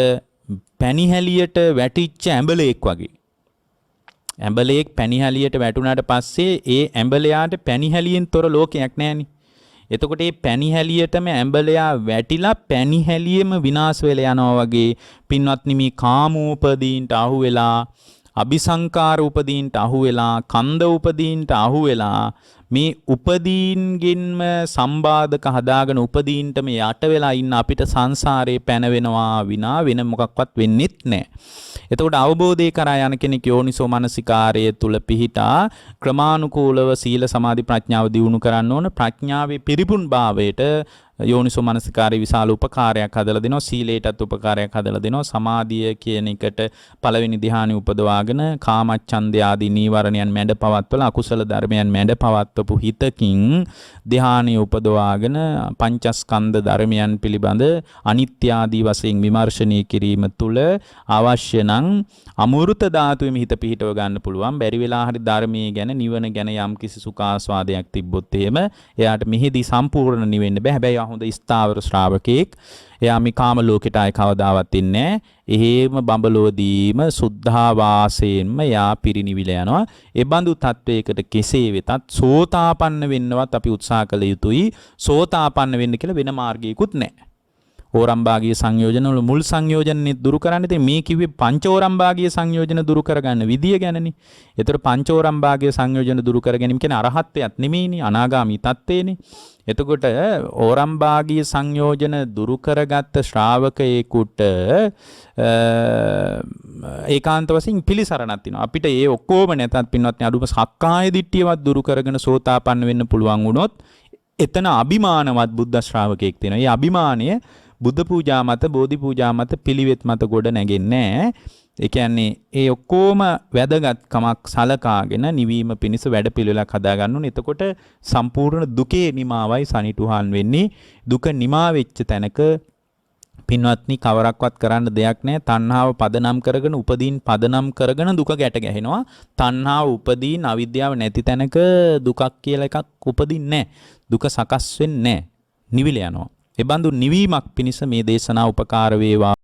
පැණිහැලියට වැටිච්ච ඇඹලෙක් වගේ. ඇඹලෙක් පැණිහැලියට වැටුණාට පස්සේ ඒ ඇඹලයාට පැණිහැලියෙන් තොර ලෝකයක් නැහැනේ. එතකොට මේ පැණිහැලියටම ඇඹලයා වැටිලා පැණිහැලියෙම විනාශ වෙලා යනවා වගේ පින්වත්නි මේ කාමෝපදීන්ට අහු වෙලා අபிසංකාර උපදීන්ට අහු වෙලා කන්ද උපදීන්ට අහු වෙලා මේ උපදීන්ගින්ම සම්බාධක හදාගෙන උපදීන්ටම යට වෙලා ඉන්න අපිට සංසාරේ පැනවෙනවා විනා වෙන මොකක්වත් වෙන්නෙත් නැහැ. එතකොට අවබෝධය කරා යන කෙනෙක් යෝනිසෝ මනසිකාරය තුල පිහිටා ක්‍රමානුකූලව සීල සමාධි ප්‍රඥාව දියුණු කරන්න ඕන. ප්‍රඥාවේ පිරිපුන් භාවයට යෝනිසෝ මනසිකාරය විශාල උපකාරයක් හදලා දෙනවා. සීලයටත් උපකාරයක් හදලා දෙනවා. සමාධිය කියන එකට පළවෙනි ධ්‍යානෙ උපදවාගෙන කාමච්ඡන්දය ආදී නීවරණයන් මැඩ පවත්වලා අකුසල ධර්මයන් මැඩ පවත්වපු හිතකින් ධ්‍යානෙ උපදවාගෙන පංචස්කන්ධ ධර්මයන් පිළිබඳ අනිත්‍ය ආදී වශයෙන් විමර්ශනය කිරීම තුළ අවශ්‍ය නම් අමෘත ධාතුවේම හිත පිහිටව ගන්න පුළුවන්. බැරි වෙලා හරි ධර්මයේ ගැන නිවන ගැන යම් කිසි සුඛාස්වාදයක් තිබ්බොත් එහෙම එයාට මෙහිදී සම්පූර්ණ නිවෙන්න බෑ. හැබැයි හොඳ ස්ථාවර ශ්‍රාවකෙක්. එයා මේ කාම ලෝකෙට ආය කවදාවත් ඉන්නේ නැහැ. එහෙම බඹලෝදීම සුද්ධාවාසයෙන්ම යා පිරිනිවිල යනවා. ඒ බඳු තත්වයකට කෙසේ වෙතත් සෝතාපන්න වෙන්නවත් අපි උත්සාහ කළ යුතුයි. සෝතාපන්න වෙන්න කියලා වෙන මාර්ගයකුත් නැහැ. ඕරම්භාගීය සංයෝජන වල මුල් සංයෝජනේ දුරු කරන්න ඉතින් මේ කිව්වේ පංචෝරම්භාගීය සංයෝජන දුරු කරගන්න විදිය ගැනනේ. ඒතර පංචෝරම්භාගීය සංයෝජන දුරු කර ගැනීම කියන්නේ අරහත්ත්වයක් නෙමෙයිනේ, අනාගාමී තත්ත්වේනේ. එතකොට ඕරම්භාගීය සංයෝජන දුරු කරගත්ත ශ්‍රාවකයෙකුට ඒකාන්ත වශයෙන් පිළිසරණක් තියෙනවා. අපිට ඒ ඔක්කොම නැතත් පින්වත්නි අදුම සක්කාය දිට්ඨියවත් දුරු කරගෙන සෝතාපන්න වෙන්න පුළුවන් වුණොත් එතන අභිමානවත් බුද්ධ ශ්‍රාවකයෙක් තියෙනවා. ඒ අභිමානය බුද්ධ පූජා මත, බෝධි පූජා මත, පිළිවෙත් මත ගොඩ නැගෙන්නේ නැහැ. ඒ කියන්නේ ඒ ඔක්කොම වැදගත්කමක් සලකාගෙන නිවීම පිණිස වැඩපිළිවෙලක් හදා ගන්න ඕනේ. එතකොට සම්පූර්ණ දුකේ නිමාවයි සනිටුහන් වෙන්නේ. දුක නිමා වෙච්ච තැනක පින්වත්නි කවරක්වත් කරන්න දෙයක් නැහැ. තණ්හාව පදනම් කරගෙන උපදීන් පදනම් කරගෙන දුක ගැට ගැහෙනවා. තණ්හාව උපදීන් අවිද්‍යාව නැති තැනක දුකක් කියලා එකක් උපදින්නේ නැහැ. දුක සකස් වෙන්නේ නැහැ. නිවිල යනවා. ඒ බඳු නිවීමක් පිණිස මේ දේශනා උපකාර වේවා.